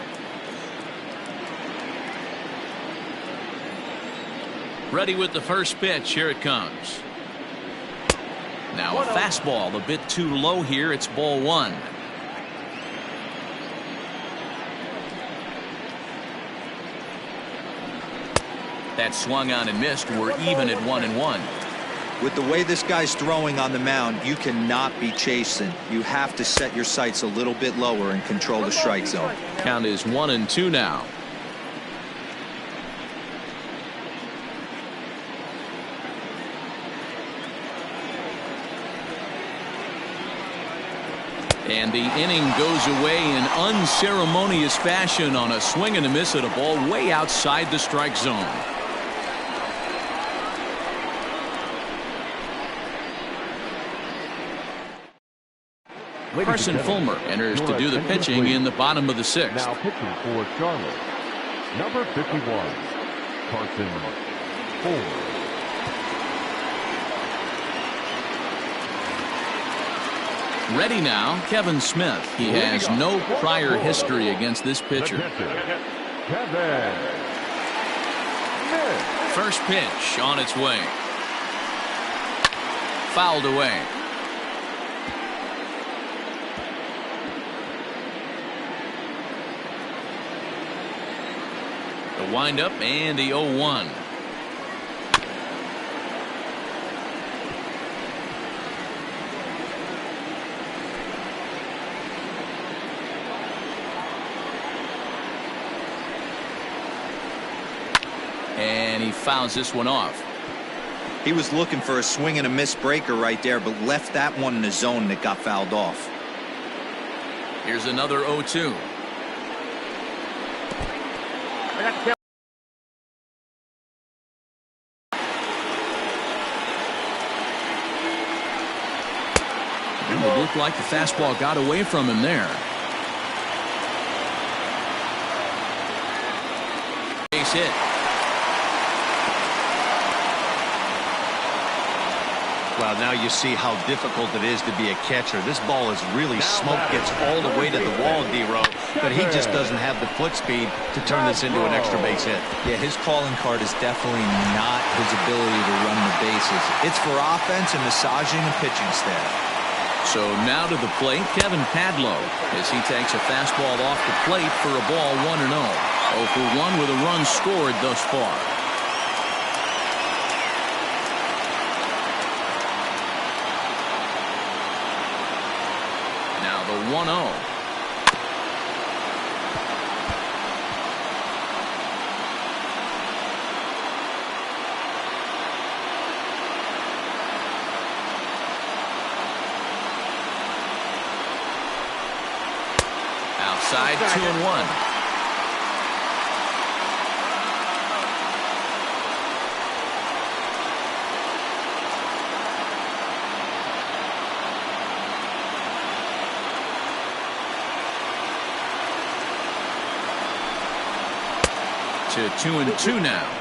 Ready with the first pitch. Here it comes. Now a fastball a bit too low here. It's ball one. That swung on and missed. We're even at 1-1. With the way this guy's throwing on the mound, you cannot be chasing. You have to set your sights a little bit lower and control the strike zone. Count is 1-2 now. And the inning goes away in unceremonious fashion on a swing and a miss at a ball way outside the strike zone. Carson Fulmer enters to do the pitching in the bottom of the 6th. Now pitching for Charlotte, number 51, Carson Fulmer. Ready now, Kevin Smith. He has no prior history against this pitcher. Kevin Smith. First pitch on its way. Fouled away. The windup and the 0-1. And he fouls this one off. He was looking for a swing and a miss breaker right there, but left that one in the zone that got fouled off. Here's another 0-2. It looked like the fastball got away from him there. Base hit. Well, now you see how difficult it is to be a catcher. This ball is really smoke, gets all the way to the wall, D-Row, but he just doesn't have the foot speed to turn this into an extra base hit. Yeah, his calling card is definitely not his ability to run the bases. It's for offense and massaging and pitching staff. So now to the plate, Kevin Padlo, as he takes a fastball off the plate for a ball 1-0. 0 for 1 with a run scored thus far. Now the 1-0. Outside, 2-1. to 2-2 now.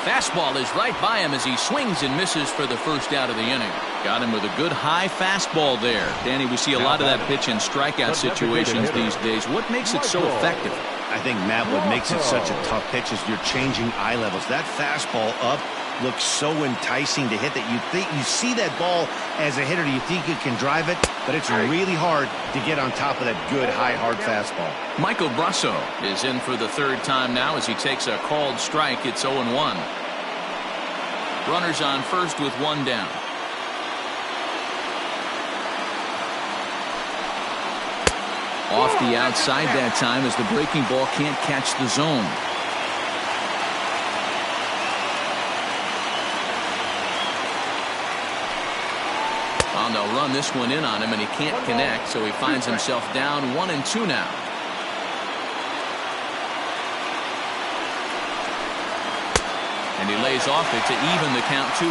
Fastball is right by him as he swings and misses for the first out of the inning. Got him with a good high fastball there. Danny, we see a lot of that pitch in strikeout situations these days. What makes it so effective? I think, Matt, what makes it such a tough pitch is you're changing eye levels. That fastball up looks so enticing to hit that you see that ball as a hitter, you think you can drive it, but it's really hard to get on top of that good high hard fastball. Michael Brasso is in for the third time now as he takes a called strike. It's 0-1. Runners on first with one down. Off the outside that time as the breaking ball can't catch the zone. Well, they'll run this one in on him and he can't connect, so he finds himself down 1-2 now. And he lays off it to even the count 2-2.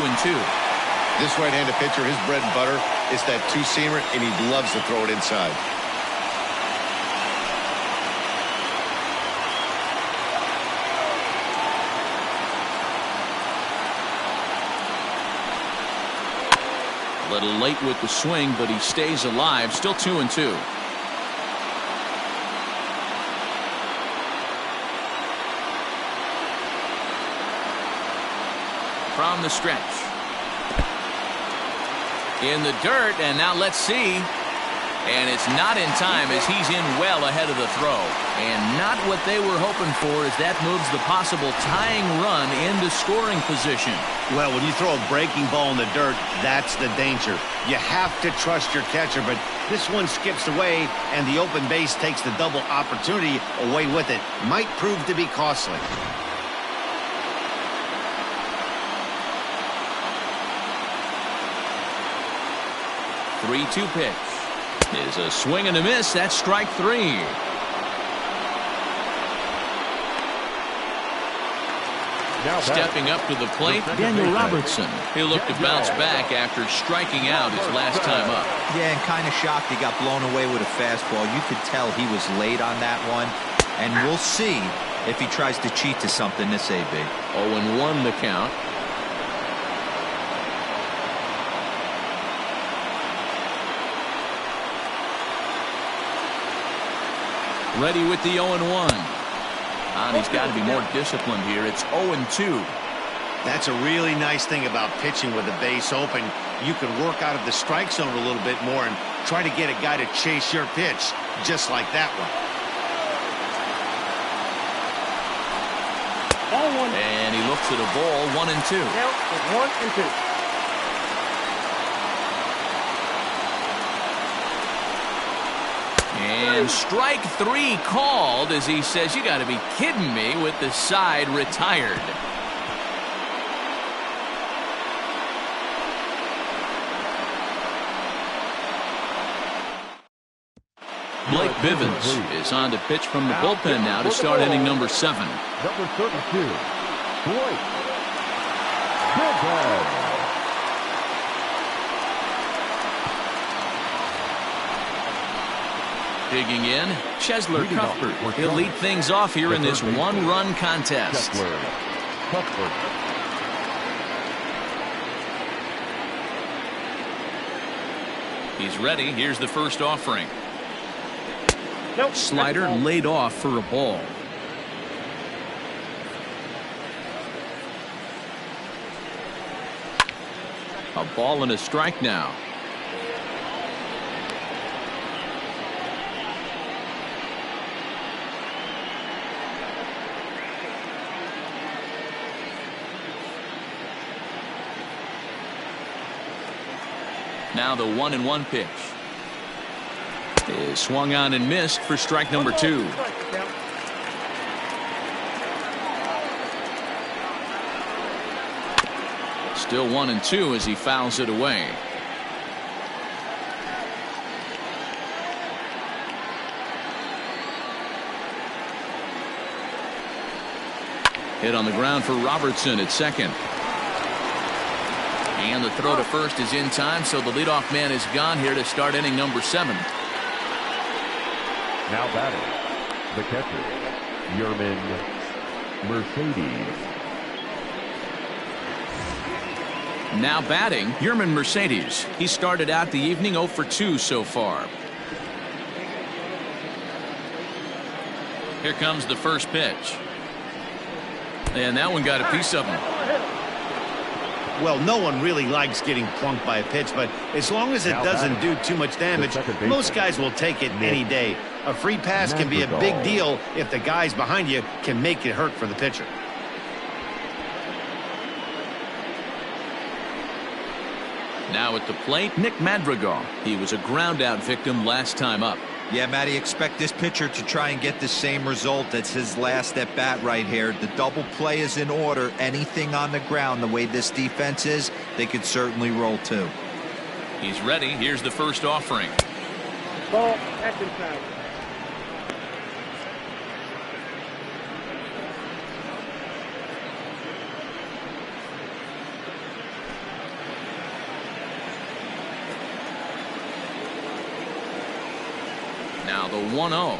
This right-handed pitcher, his bread and butter is that two-seamer, and he loves to throw it inside. A little late with the swing, but he stays alive. Still 2-2. From the stretch. In the dirt, and now let's see. And it's not in time as he's in well ahead of the throw. And not what they were hoping for as that moves the possible tying run into scoring position. Well, when you throw a breaking ball in the dirt, that's the danger. You have to trust your catcher, but this one skips away, and the open base takes the double opportunity away with it. Might prove to be costly. Three-two pitch is a swing and a miss. That's strike three. Stepping up to the plate, Daniel Robertson. He'll look to bounce back after striking out his last time up. Yeah, and kind of shocked he got blown away with a fastball. You could tell he was late on that one. And we'll see if he tries to cheat to something this AB. 0-1 the count. Ready with the 0-1. And he's got to be more disciplined here. It's 0-2. That's a really nice thing about pitching with the base open. You can work out of the strike zone a little bit more and try to get a guy to chase your pitch, just like that one. And he looks at a ball, 1-2. Now it's 1-2. And strike three called as he says, you got to be kidding me, with the side retired. Blake Bivens is on to pitch from the bullpen now to start inning number 7. Number 32, Blake Bivens. Digging in, Cheslor Cuthbert. He'll lead things off here in this one-run contest. He's ready. Here's the first offering. Nope. Slider laid off for a ball. A ball and a strike now. Now the 1-1 pitch is swung on and missed for strike number 2. Still 1-2 as he fouls it away. Hit on the ground for Robertson at second. And the throw to first is in time, so the leadoff man is gone here to start inning number 7. Now batting, the catcher, Yermin Mercedes. Now batting, Yermin Mercedes. He started out the evening 0 for 2 so far. Here comes the first pitch. And that one got a piece of him. Well, no one really likes getting plunked by a pitch, but as long as it doesn't do too much damage, most guys will take it any day. A free pass can be a big deal if the guys behind you can make it hurt for the pitcher. Now at the plate, Nick Madrigal. He was a ground-out victim last time up. Yeah, Matty, expect this pitcher to try and get the same result. That's his last at bat right here. The double play is in order. Anything on the ground, the way this defense is, they could certainly roll too. He's ready. Here's the first offering. Ball, action time. Now the 1-0.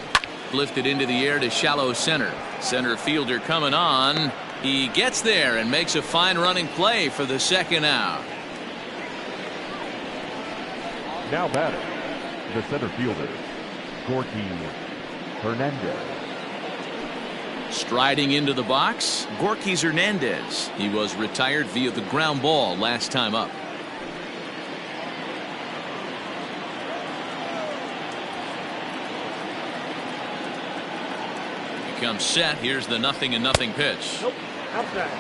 Lifted into the air to shallow center. Center fielder coming on. He gets there and makes a fine running play for the second out. Now batting, the center fielder, Gorky Hernandez. Striding into the box, Gorky Hernandez. He was retired via the ground ball last time up. Comes set. Here's the 0-0 pitch. Nope. Outside.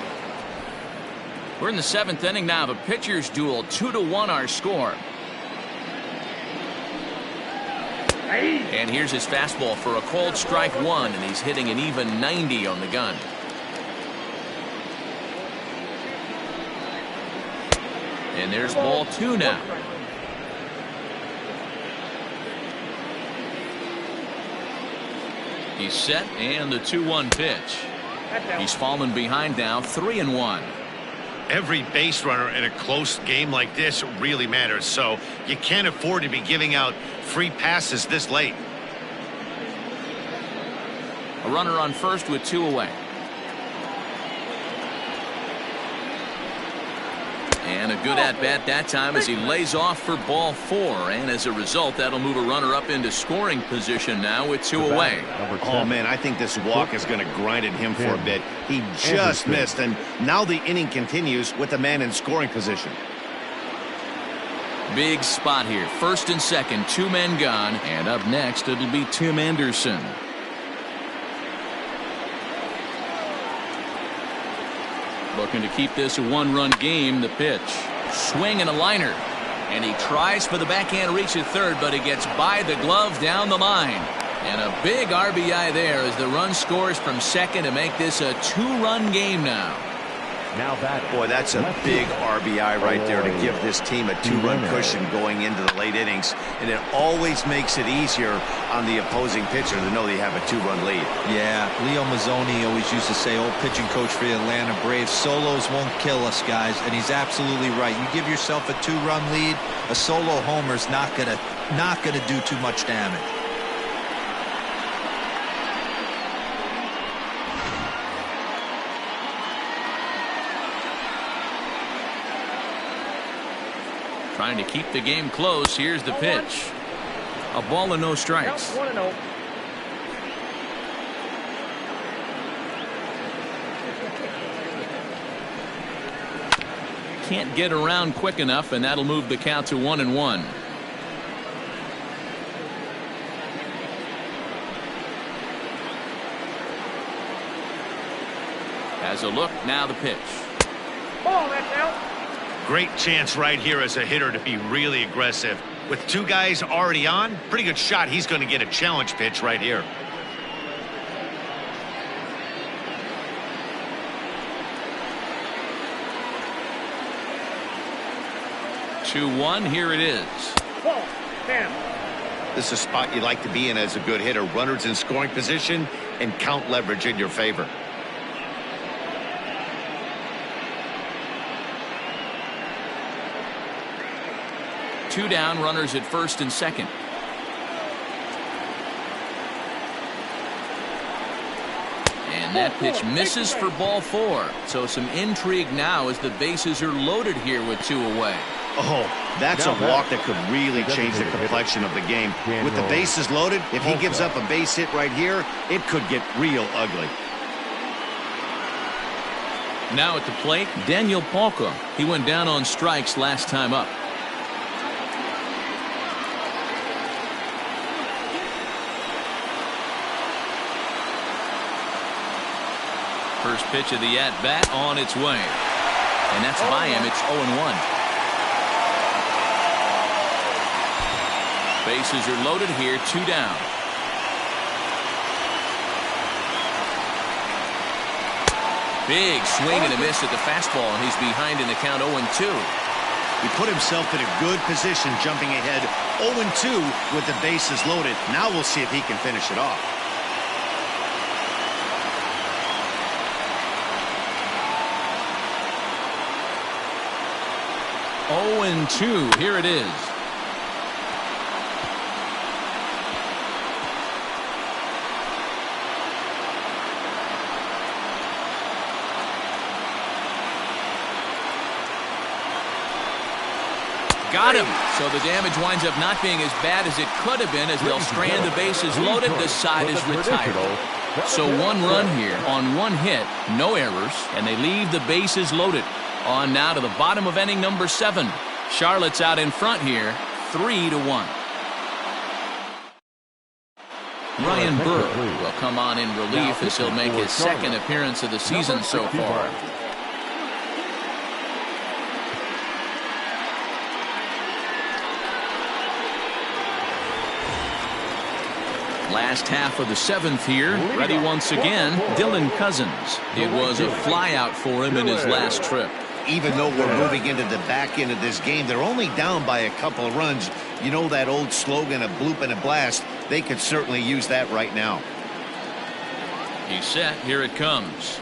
We're in the 7th inning now of a pitcher's duel. 2-1 our score. And here's his fastball for a called strike 1, and he's hitting an even 90 on the gun. And there's ball 2 now. He's set, and the 2-1 pitch. He's fallen behind now, 3-1. Every base runner in a close game like this really matters, so you can't afford to be giving out free passes this late. A runner on first with 2 away. And a good at-bat that time as he lays off for ball 4. And as a result, that'll move a runner up into scoring position now with 2 away. Oh, man, I think this walk is going to grind at him for a bit. He just missed, and now the inning continues with the man in scoring position. Big spot here. First and second, 2 men gone. And up next, it'll be Tim Anderson. Looking to keep this a 1-run game. The pitch. Swing and a liner. And he tries for the backhand reach at third, but he gets by the glove down the line. And a big RBI there as the run scores from second to make this a 2-run game now. Now that, boy, that's a big RBI right there to give this team a 2-run cushion going into the late innings, and it always makes it easier on the opposing pitcher to know they have a 2-run lead. Yeah, Leo Mazzoni always used to say, old pitching coach for the Atlanta Braves, solos won't kill us, guys, and he's absolutely right. You give yourself a 2-run lead, a solo homer's not gonna do too much damage. Trying to keep the game close. Here's the pitch. A ball and no strikes. 1-0. Can't get around quick enough, and that'll move the count to 1-1. Has a look. Now the pitch. Ball, that's out. Great chance right here as a hitter to be really aggressive. With 2 guys already on, pretty good shot he's going to get a challenge pitch right here. Two-one. Here it is. Ball, 10. This is a spot you like to be in as a good hitter. Runners in scoring position and count leverage in your favor. 2 down, runners at first and second. And that pitch misses for ball 4. So some intrigue now as the bases are loaded here with 2 away. Oh, that's a walk that could really change the complexion of the game. With the bases loaded, if he gives up a base hit right here, it could get real ugly. Now at the plate, Daniel Palka. He went down on strikes last time up. First pitch of the at-bat on its way. And that's by him. It's 0-1. Bases are loaded here, 2 down. Big swing and a miss at the fastball, and he's behind in the count 0-2. He put himself in a good position jumping ahead 0-2 with the bases loaded. Now we'll see if he can finish it off. And 2. Here it is. Got him. So the damage winds up not being as bad as it could have been as they'll strand the bases loaded. The side is retired. So 1 run here on 1 hit, no errors, and they leave the bases loaded. On now to the bottom of inning number 7. Charlotte's out in front here, 3-1. Ryan Burr will come on in relief as he'll make his 2nd appearance of the season so far. Last half of the 7th here. Ready once again, Dylan Cousins. It was a flyout for him in his last trip. Even though we're moving into the back end of this game, they're only down by a couple of runs. You know that old slogan, a bloop and a blast. They could certainly use that right now. He's set. Here it comes.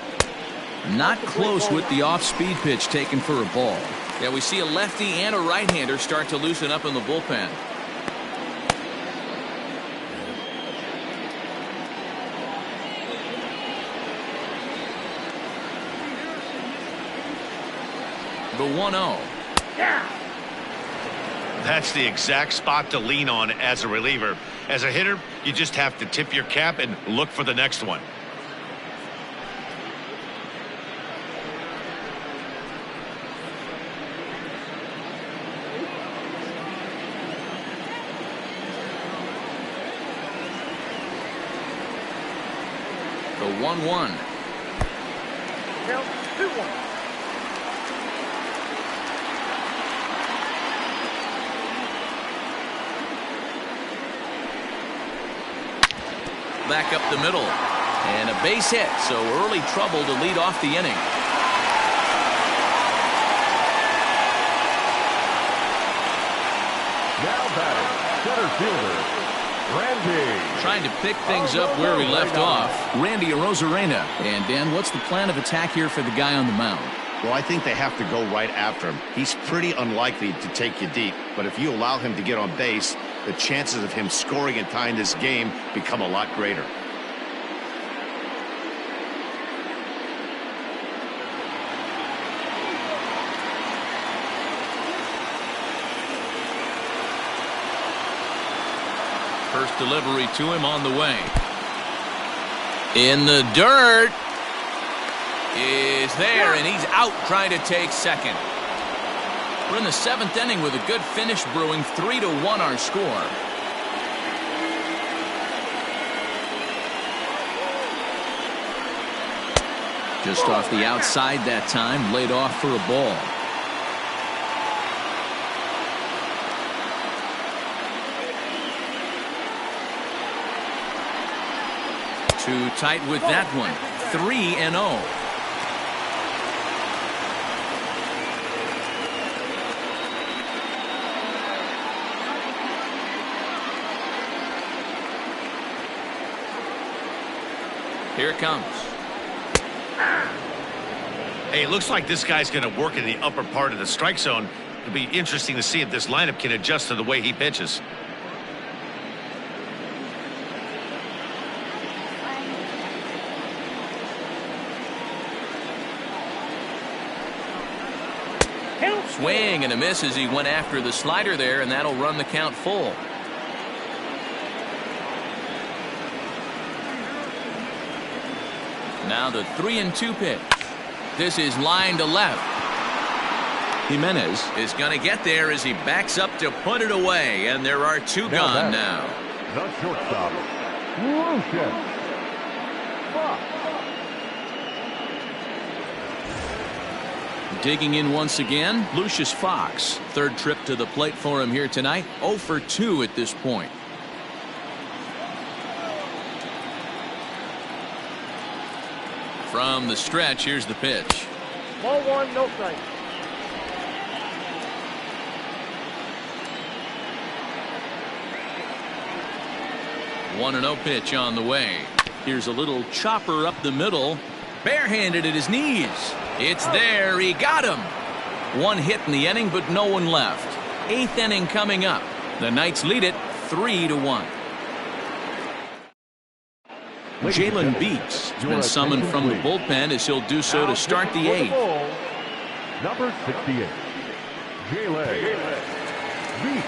Not close with the off-speed pitch taken for a ball. Yeah, we see a lefty and a right-hander start to loosen up in the bullpen. The 1-0. That's the exact spot to lean on as a reliever. As a hitter, you just have to tip your cap and look for the next one. The 1-1. Count 2-1. Back up the middle. And a base hit, so early trouble to lead off the inning. Now batting, center fielder, Randy. Trying to pick things up where we left off. Randy Arozarena. And Dan, what's the plan of attack here for the guy on the mound? Well, I think they have to go right after him. He's pretty unlikely to take you deep, but if you allow him to get on base, the chances of him scoring and tying this game become a lot greater. First delivery to him on the way. In the dirt. Is there, and he's out trying to take second. We're in the 7th inning with a good finish brewing. 3-1 our score. Just off the outside that time, laid off for a ball. Too tight with that one. 3-0. Here it comes. Hey, it looks like this guy's going to work in the upper part of the strike zone. It'll be interesting to see if this lineup can adjust to the way he pitches. Swing and a miss as he went after the slider there, and that'll run the count full. Now the 3-2 pitch. This is line to left. Jimenez is going to get there as he backs up to put it away, and there are two gone now. The shortstop, Lucius Fox. Digging in once again, Lucius Fox. Third trip to the plate for him here tonight. 0 for 2 at this point. From the stretch, here's the pitch. Ball 1, no strike. One 1-0 pitch on the way. Here's a little chopper up the middle. Barehanded at his knees. It's there. He got him. One hit in the inning, but no one left. 8th inning coming up. The Knights lead it 3-1. Jalen Beeks has been summoned from the bullpen as he'll do so to start the 8th. Number 68, Jalen Beeks.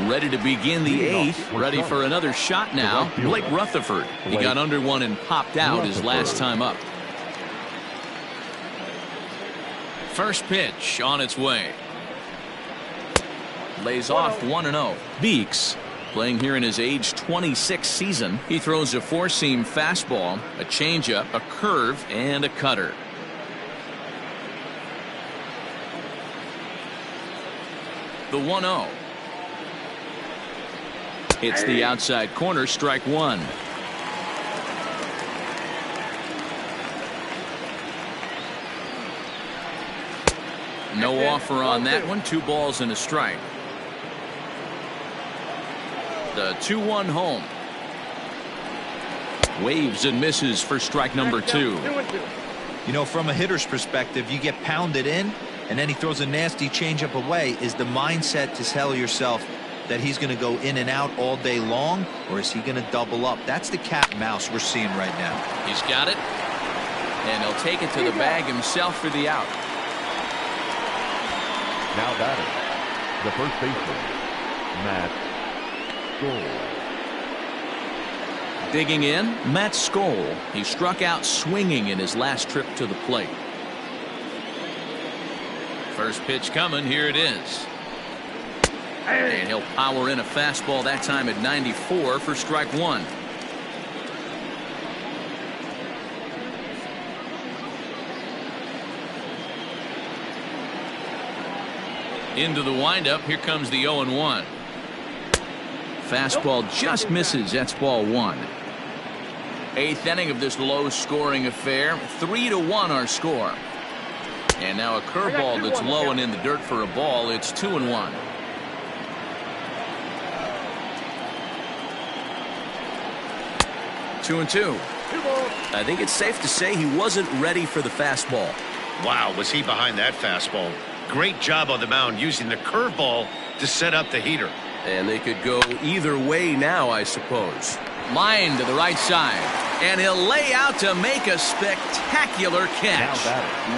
Ready to begin the 8th. Ready for another shot now. Blake Rutherford. He got under one and popped out his last time up. First pitch on its way. Lays off 1-0. Beeks playing here in his age 26 season. He throws a four-seam fastball, a changeup, a curve, and a cutter. The 1-0. It's the outside corner, strike one. No offer on that one. 2 balls and a strike. The 2-1 home. Waves and misses for strike number 2. You know, from a hitter's perspective, you get pounded in and then he throws a nasty changeup away. Is the mindset to tell yourself that he's going to go in and out all day long, or is he going to double up? That's the cat and mouse we're seeing right now. He's got it, and he'll take it to the bag himself for the out. Now batting, the first baseman, Matt Skole. Digging in, Matt Skole. He struck out swinging in his last trip to the plate. First pitch coming. Here it is. And he'll power in a fastball, that time at 94 for strike one. Into the windup. Here comes the 0-1. Fastball just misses. That's ball 1. 8th inning of this low-scoring affair. 3-1 our score. And now a curveball that's low and in the dirt for a ball. It's 2-1. Two and two. I think it's safe to say he wasn't ready for the fastball. Wow, was he behind that fastball? Great job on the mound using the curveball to set up the heater. And they could go either way now, I suppose. Line to the right side. And he'll lay out to make a spectacular catch.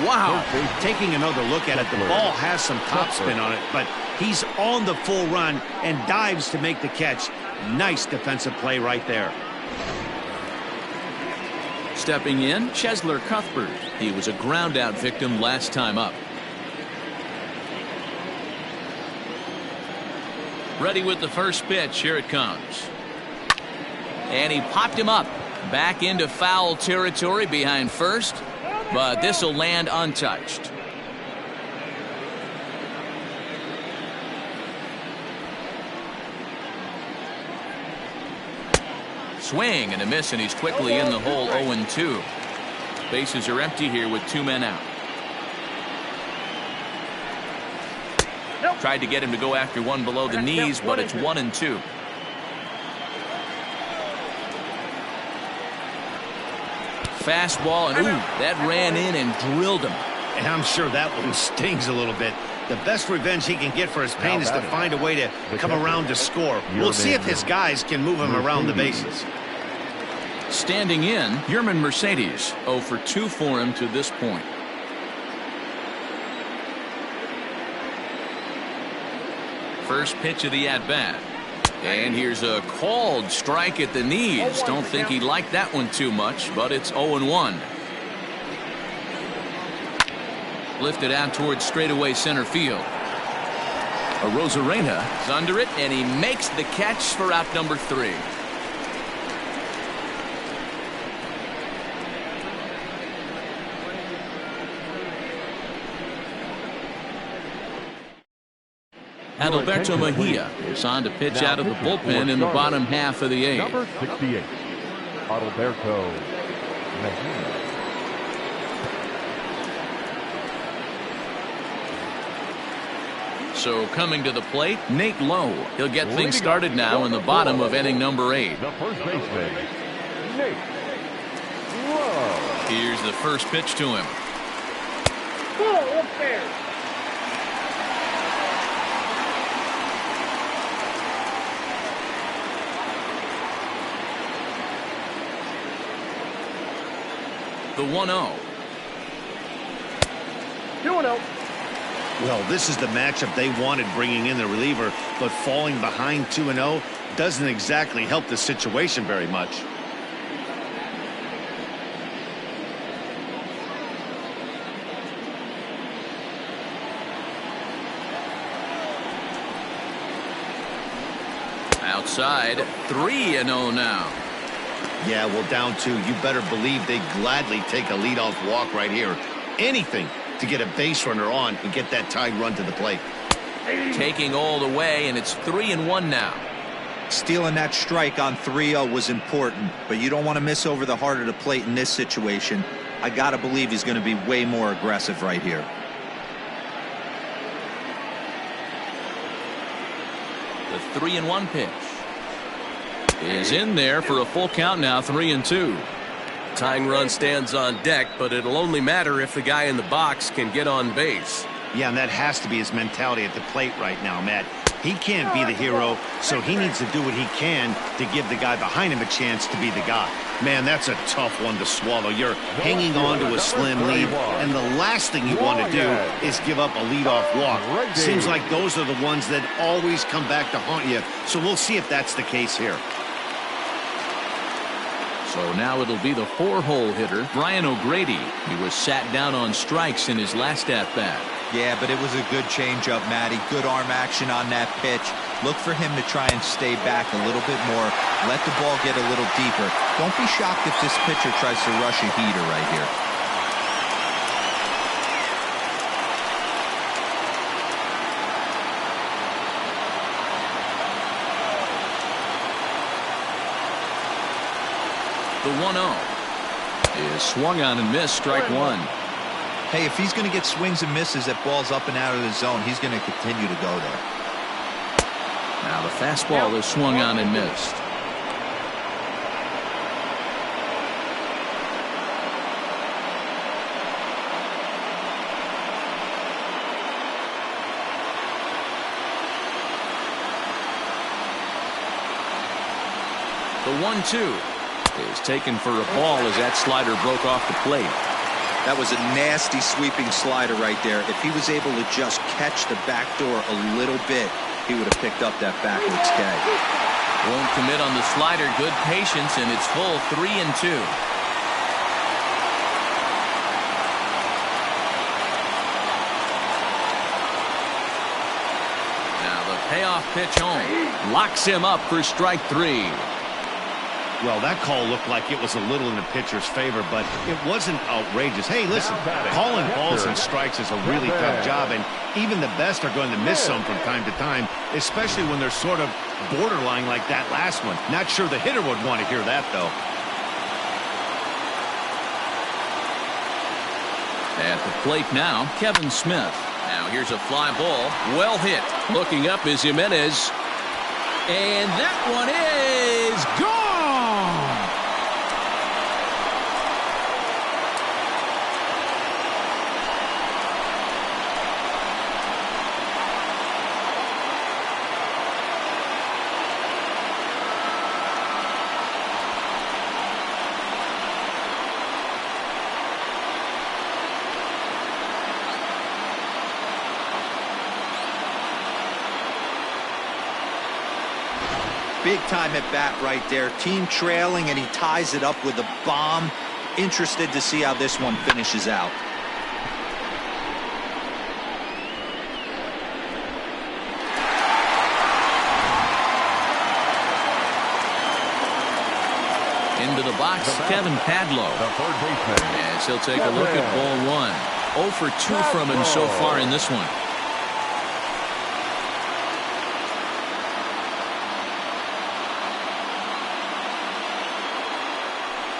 Wow. Taking another look at it, the ball has some topspin on it, but he's on the full run and dives to make the catch. Nice defensive play right there. Stepping in, Cheslor Cuthbert. He was a ground-out victim last time up. Ready with the first pitch. Here it comes. And he popped him up. Back into foul territory behind first. But this will land untouched. Swing and a miss, and he's quickly in the hole. 0-2. Bases are empty here with 2 men out. Tried to get him to go after one below the knees, but it's 1-2. Fastball, and ooh, that ran in and drilled him. And I'm sure that one stings a little bit. The best revenge he can get for his pain is to find a way to come around to score. We'll see if his guys can move him around the bases. Standing in, Yermin Mercedes, 0 for 2 for him to this point. First pitch of the at-bat. And here's a called strike at the knees. Don't think he liked that one too much, but it's 0-1. Lifted out towards straightaway center field. Arozarena is under it, and he makes the catch for out number 3. Adalberto Mejia is on to pitch out of the bullpen in the bottom half of the 8th. Number 68, Adalberto Mejia. So coming to the plate, Nate Lowe. He'll get things started now in the bottom of inning number 8. The first baseman, Nate Lowe. Here's the first pitch to him. Whoa, up there. The 1-0. 2-0. Well, this is the matchup they wanted, bringing in the reliever, but falling behind 2-0 doesn't exactly help the situation very much. Outside, 3-0 now. Yeah, well, down 2, you better believe they gladly take a leadoff walk right here. Anything to get a base runner on and get that tied run to the plate. Taking all the way, and it's 3-1 now. Stealing that strike on 3-0 was important, but you don't want to miss over the heart of the plate in this situation. I got to believe he's going to be way more aggressive right here. The 3-1 pitch is in there for a full count now, 3-2. Tying run stands on deck, but it'll only matter if the guy in the box can get on base. Yeah, and that has to be his mentality at the plate right now, Matt. He can't be the hero, so he needs to do what he can to give the guy behind him a chance to be the guy. Man, that's a tough one to swallow. You're hanging on to a slim lead, and the last thing you want to do is give up a leadoff walk. Seems like those are the ones that always come back to haunt you, so we'll see if that's the case here. So now it'll be the 4-hole hitter, Brian O'Grady. He was sat down on strikes in his last at-bat. Yeah, but it was a good changeup, Matty. Good arm action on that pitch. Look for him to try and stay back a little bit more. Let the ball get a little deeper. Don't be shocked if this pitcher tries to rush a heater right here. The 1-0 is swung on and missed, strike 1. Hey, if he's going to get swings and misses at balls up and out of the zone, he's going to continue to go there. Now the fastball is swung on and missed. The 1-2 is taken for a ball as that slider broke off the plate. That was a nasty sweeping slider right there. If he was able to just catch the back door a little bit, he would have picked up that backwards K. Won't commit on the slider. Good patience, and it's full 3-2. Now the payoff pitch home locks him up for strike 3. Well, that call looked like it was a little in the pitcher's favor, but it wasn't outrageous. Hey, listen, calling balls and strikes is a really tough job, and even the best are going to miss some from time to time, especially when they're sort of borderline like that last one. Not sure the hitter would want to hear that, though. At the plate now, Kevin Smith. Now here's a fly ball. Well hit. Looking up is Jimenez. And that one is gone. Big time at bat right there. Team trailing, and he ties it up with a bomb. Interested to see how this one finishes out. Into the box, Kevin Padlo. The third baseman. As he'll take a look at ball one. 0 for 2 from him so far in this one.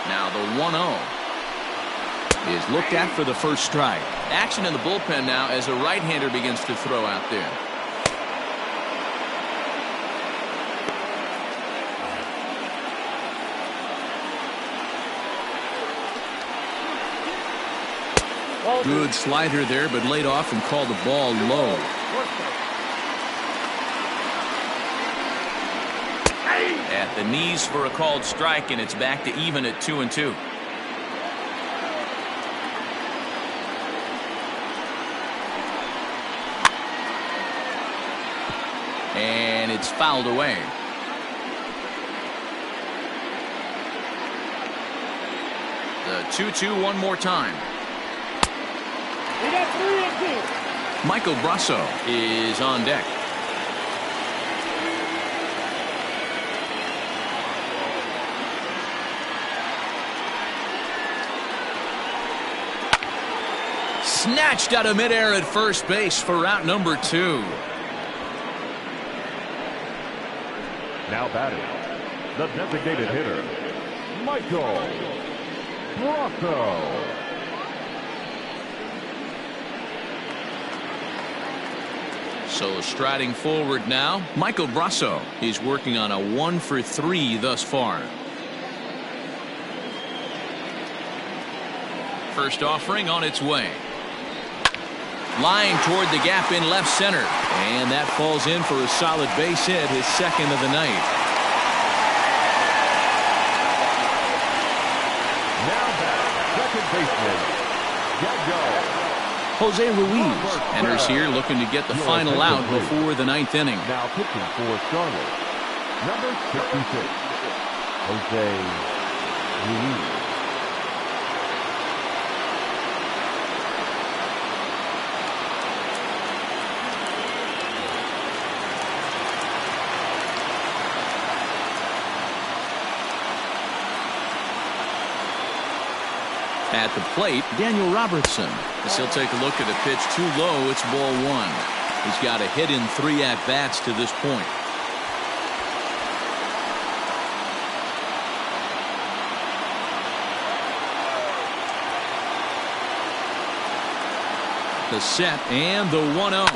Now the 1-0 is looked at for the first strike. Action in the bullpen now as a right-hander begins to throw out there. Good slider there, but laid off and called the ball low. At the knees for a called strike, and it's back to even at 2-2. And it's fouled away. The 2-2 one more time. We got 3-2. Michael Brasso is on deck. Snatched out of midair at first base for route number 2. Now batting, the designated hitter, Michael Brasso. So striding forward now, Michael Brasso is working on a 1 for 3 thus far. First offering on its way. Line toward the gap in left center. And that falls in for a solid base hit, his second of the night. Now back, second baseman, Gago. Jose Ruiz enters here looking to get the final out before the 9th inning. Now pitching for Charlotte, number 66, Jose Ruiz. At the plate, Daniel Robertson. As he'll take a look at a pitch too low, it's ball 1. He's got a hit in 3 at-bats to this point. The set and the 1-0.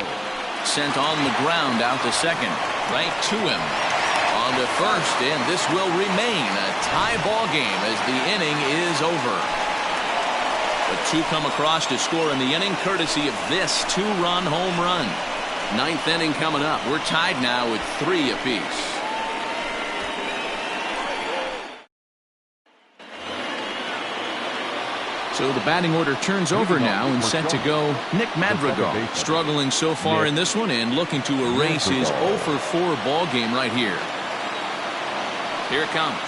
Sent on the ground out to second. Right to him. On to first, and this will remain a tie ball game as the inning is over. The 2 come across to score in the inning courtesy of this 2-run home run. 9th inning coming up. We're tied now with 3 apiece. So the batting order turns over now and set to go Nick Madrigal. Struggling so far in this one and looking to erase his 0 for 4 ball game right here. Here it comes.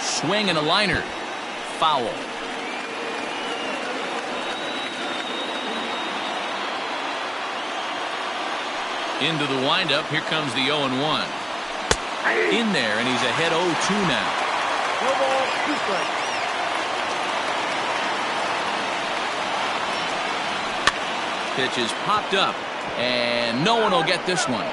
Swing and a liner. Foul. Into the windup. Here comes the 0-1. In there, and he's ahead 0-2 now. No ball, 2 strikes. Pitch is popped up, and no one will get this one.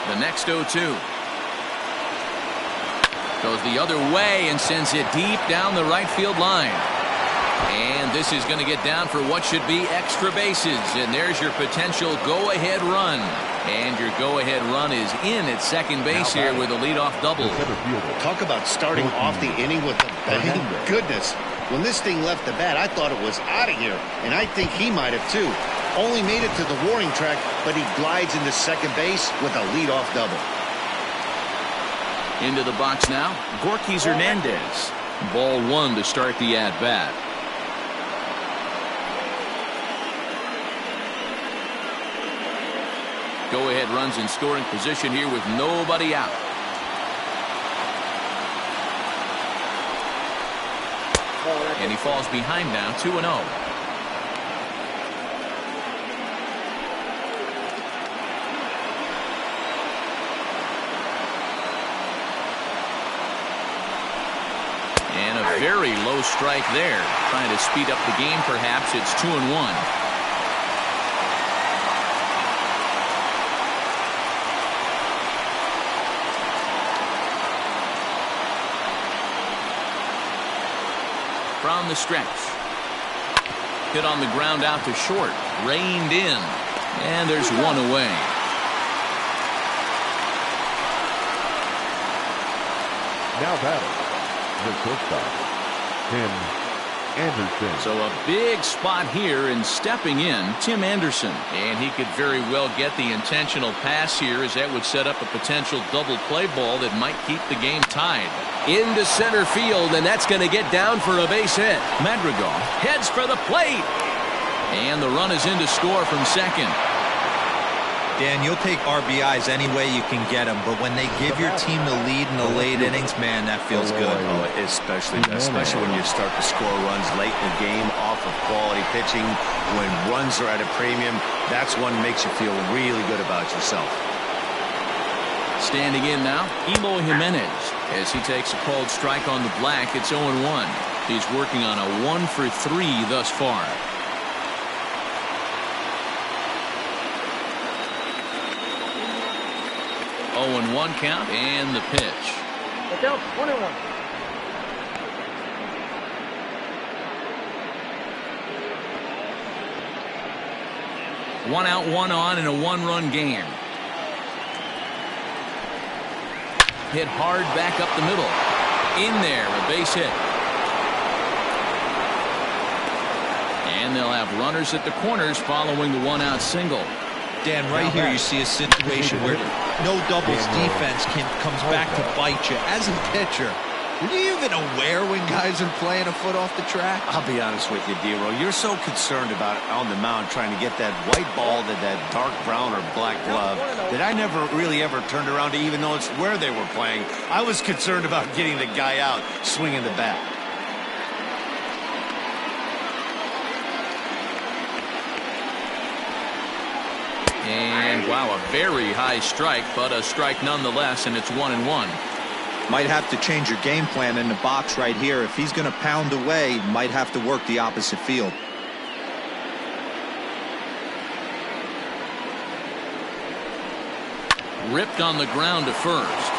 The next 0-2 goes the other way and sends it deep down the right field line. And this is going to get down for what should be extra bases. And there's your potential go-ahead run. And your go-ahead run is in at second base here with a leadoff double. Talk about starting off the inning with a bang. Goodness. When this thing left the bat, I thought it was out of here. And I think he might have too. Only made it to the warning track, but he glides into second base with a leadoff double. Into the box now, Gorky Hernandez. Ball 1 to start the at-bat. Go ahead runs in scoring position here with nobody out. And he falls behind now, 2-0. And a very low strike there. Trying to speed up the game, perhaps. It's 2-1. From the stretch. Hit on the ground out to short. Reined in. And there's one away. Now batting, the shortstop, Tim Anderson. So a big spot here, and stepping in, Tim Anderson. And he could very well get the intentional pass here, as that would set up a potential double play ball that might keep the game tied. Into center field, and that's going to get down for a base hit. Madrigal heads for the plate. And the run is in to score from second. Dan, you'll take RBIs any way you can get them, but when they give your team the lead in the late innings, man, that feels good. Oh, especially when you start to score runs late in the game off of quality pitching. When runs are at a premium, that's one that makes you feel really good about yourself. Standing in now, Eloy Jimenez. As he takes a called strike on the black, it's 0-1. He's working on a 1-for-3 thus far. Oh, 1 count, and the pitch. Look out, 1-1. One out, one on in a one-run game. Hit hard back up the middle. In there, a base hit. And they'll have runners at the corners following the one-out single. Dan, right here you see a situation where no doubles defense comes back to bite you. As a pitcher, are you even aware when guys are playing a foot off the track? I'll be honest with you, Dero. You're so concerned about on the mound trying to get that white ball to that dark brown or black glove that I never really ever turned around to even notice where they were playing. I was concerned about getting the guy out swinging the bat. And wow, a very high strike, but a strike nonetheless, and it's 1-1. Might have to change your game plan in the box right here. If he's going to pound away, might have to work the opposite field. Ripped on the ground to first.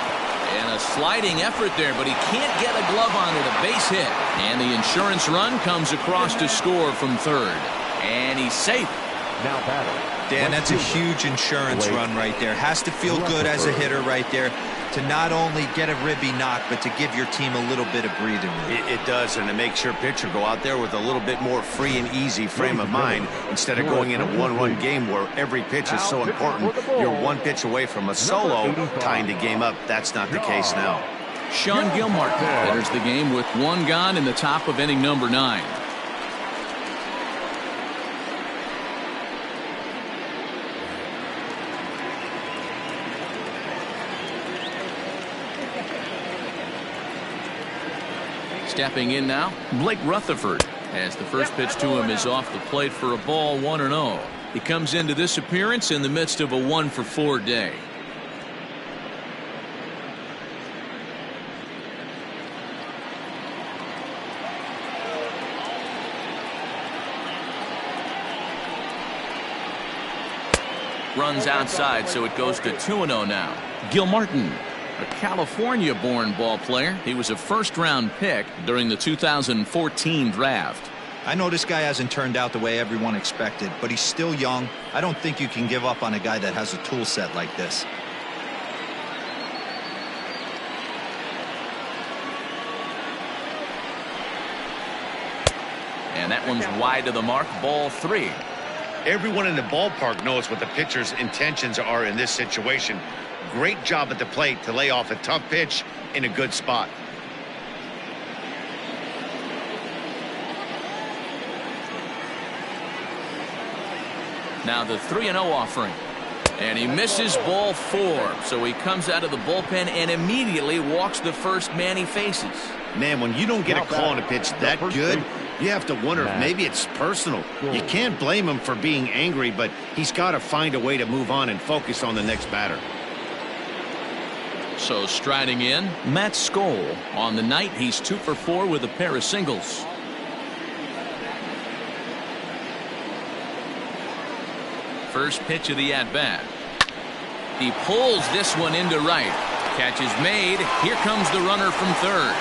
And a sliding effort there, but he can't get a glove on it. A base hit. And the insurance run comes across to score from third. And he's safe. Now batting. Dan, that's a huge insurance run right there. Has to feel good as a hitter right there to not only get a ribby knock, but to give your team a little bit of breathing room. It does, and it makes your pitcher go out there with a little bit more free and easy frame of mind instead of going in a one-run game where every pitch is so important. You're one pitch away from a solo tying the game up. That's not the case now. Sean Gilmartin enters the game with one gone in the top of inning number 9. Stepping in now, Blake Rutherford, as the first pitch to him is off the plate for a ball, 1-0. He comes into this appearance in the midst of a 1-for-4 day. Runs outside, so it goes to 2-0 now. Gilmartin, a California-born ball player. He was a first-round pick during the 2014 draft. I know this guy hasn't turned out the way everyone expected, but he's still young. I don't think you can give up on a guy that has a tool set like this. And that one's wide of the mark, ball 3. Everyone in the ballpark knows what the pitcher's intentions are in this situation. Great job at the plate to lay off a tough pitch in a good spot. Now the 3-0 offering. And he misses ball 4. So he comes out of the bullpen and immediately walks the first man he faces. Man, when you don't get a call on a pitch that good, you have to wonder if maybe it's personal. You can't blame him for being angry, but he's got to find a way to move on and focus on the next batter. So striding in, Matt Skole. On the night, he's 2 for 4 with a pair of singles. First pitch of the at-bat. He pulls this one into right. Catch is made. Here comes the runner from third.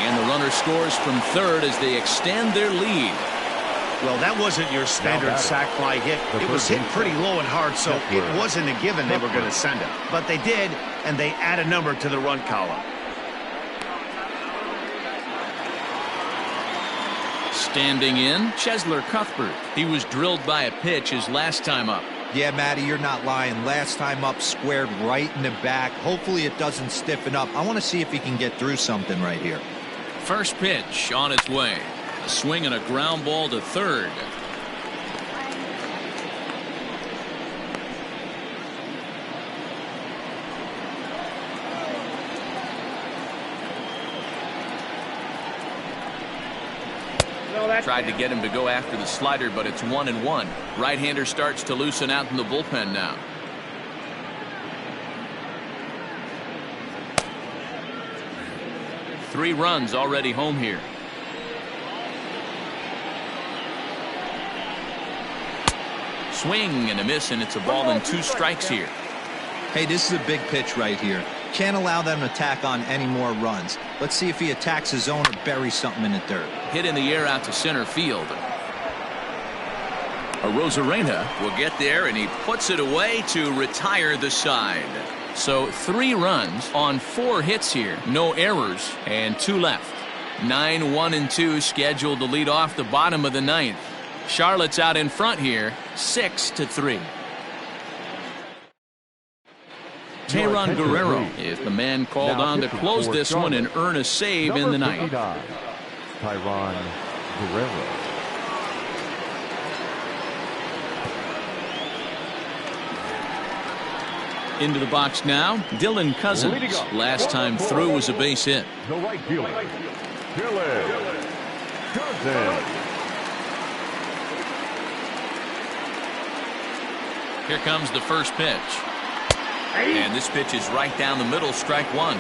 And the runner scores from third as they extend their lead. Well, that wasn't your standard sac fly hit. It was hit pretty low and hard, so it wasn't a given they were going to send it. But they did, and they add a number to the run column. Standing in, Cheslor Cuthbert. He was drilled by a pitch his last time up. Yeah, Matty, you're not lying. Last time up, squared right in the back. Hopefully it doesn't stiffen up. I want to see if he can get through something right here. First pitch on its way. A swing and a ground ball to third. Tried to get him to go after the slider, but it's 1-1. Right-hander starts to loosen out in the bullpen now. Three runs already home here. Swing and a miss, and it's a ball and 2 strikes here. Hey, this is a big pitch right here. Can't allow them to tack on any more runs. Let's see if he attacks his zone or buries something in the dirt. Hit in the air out to center field. Arozarena will get there, and he puts it away to retire the side. So 3 runs on 4 hits here. No errors and 2 left. 9-1-2 scheduled to lead off the bottom of the 9th. Charlotte's out in front here, 6-3. Tayron Guerrero is the man called on to close this one and earn a save in the 9th. Tayron Guerrero. Into the box now, Dylan Cousins. Last time through was a base hit. The right fielder, Dylan Cousins. Here comes the first pitch. And this pitch is right down the middle, strike 1.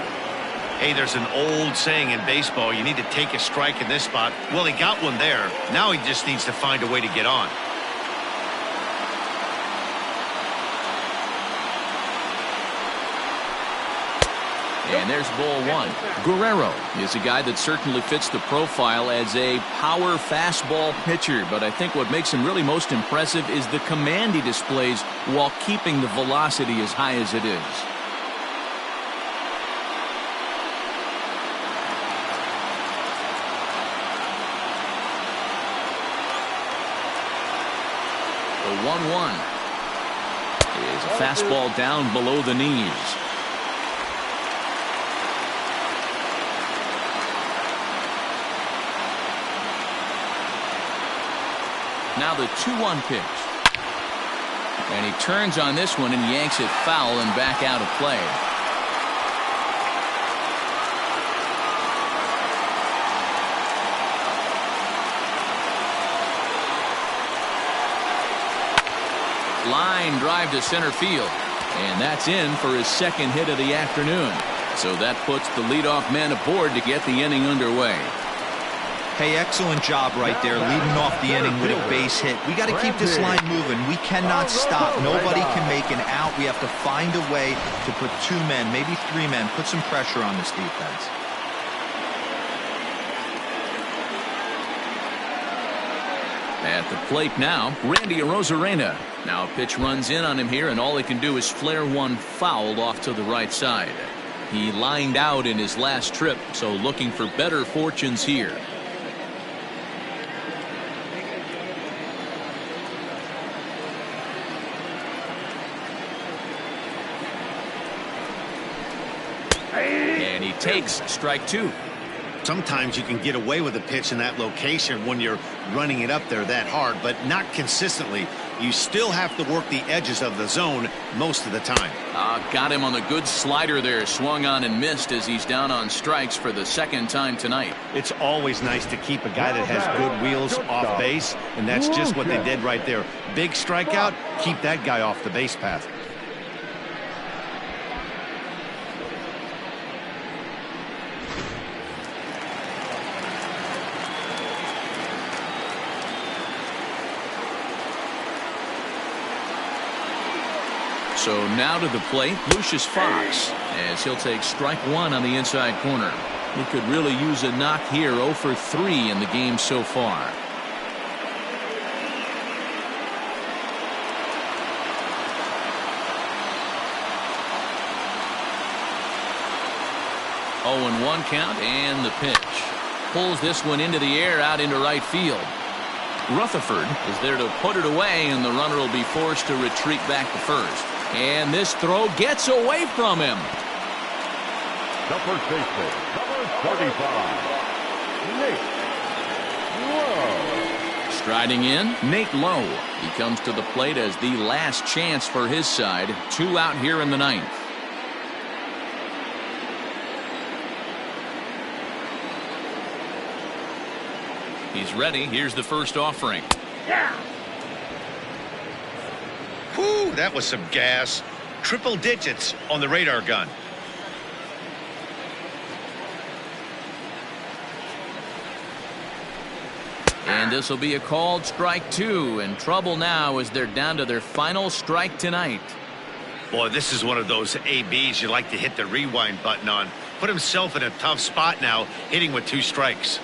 Hey, there's an old saying in baseball, you need to take a strike in this spot. Well, he got one there. Now he just needs to find a way to get on. And there's ball 1. Guerrero is a guy that certainly fits the profile as a power fastball pitcher, but I think what makes him really most impressive is the command he displays while keeping the velocity as high as it is. The 1-1 is a fastball down below the knees. Now the 2-1 pitch. And he turns on this one and yanks it foul and back out of play. Line drive to center field. And that's in for his second hit of the afternoon. So that puts the leadoff man aboard to get the inning underway. Hey, excellent job right there, leading off the inning with a base hit. We got to keep this line moving. We cannot stop. Nobody can make an out. We have to find a way to put 2 men, maybe 3 men, put some pressure on this defense. At the plate now, Randy Arozarena. Now a pitch runs in on him here, and all he can do is flare one foul off to the right side. He lined out in his last trip, so looking for better fortunes here. And he takes strike 2. Sometimes you can get away with a pitch in that location when you're running it up there that hard, but not consistently. You still have to work the edges of the zone most of the time. Got him on the good slider there. Swung on and missed as he's down on strikes for the second time tonight. It's always nice to keep a guy that has good wheels off base, and that's just what they did right there. Big strikeout, keep that guy off the base path. So now to the plate, Lucius Fox, as he'll take strike one on the inside corner. He could really use a knock here. 0 for 3 in the game so far. Oh, and 1 count, and the pitch. Pulls this one into the air out into right field. Rutherford is there to put it away, and the runner will be forced to retreat back to first. And this throw gets away from him. The first baseman, number 35, Nate Lowe. Striding in, Nate Lowe. He comes to the plate as the last chance for his side. 2 out here in the 9th. He's ready. Here's the first offering. Yeah. Whew, that was some gas. Triple digits on the radar gun. And this will be a called strike 2. And trouble now as they're down to their final strike tonight. Boy, this is one of those ABs you like to hit the rewind button on. Put himself in a tough spot now, hitting with 2 strikes.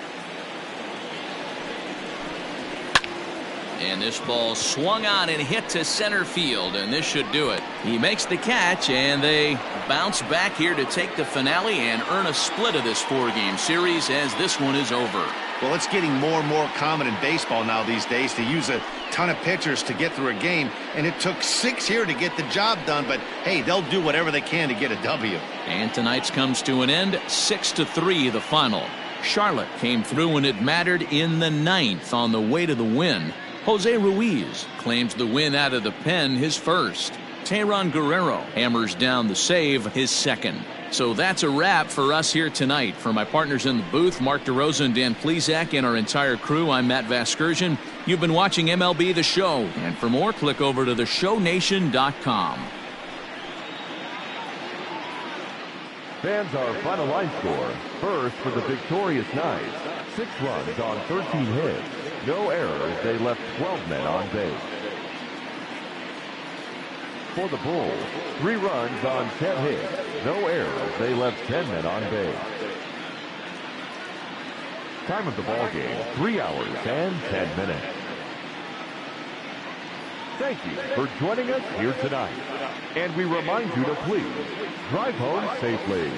And this ball swung on and hit to center field, and this should do it. He makes the catch, and they bounce back here to take the finale and earn a split of this 4-game series as this one is over. Well, it's getting more and more common in baseball now these days to use a ton of pitchers to get through a game, and it took 6 here to get the job done, but hey, they'll do whatever they can to get a W. And tonight's comes to an end, 6-3 the final. Charlotte came through when it mattered in the 9th on the way to the win. Jose Ruiz claims the win out of the pen, his first. Teheran Guerrero hammers down the save, his second. So that's a wrap for us here tonight. For my partners in the booth, Mark DeRosa and Dan Plesac, and our entire crew, I'm Matt Vasgersian. You've been watching MLB The Show. And for more, click over to theshownation.com. Fans, our final line score. First for the victorious Knights. 6 runs on 13 hits. No errors. They left 12 men on base. For the Bulls, 3 runs on 10 hits. No errors. They left 10 men on base. Time of the ball game, 3 hours and 10 minutes. Thank you for joining us here tonight. And we remind you to please drive home safely.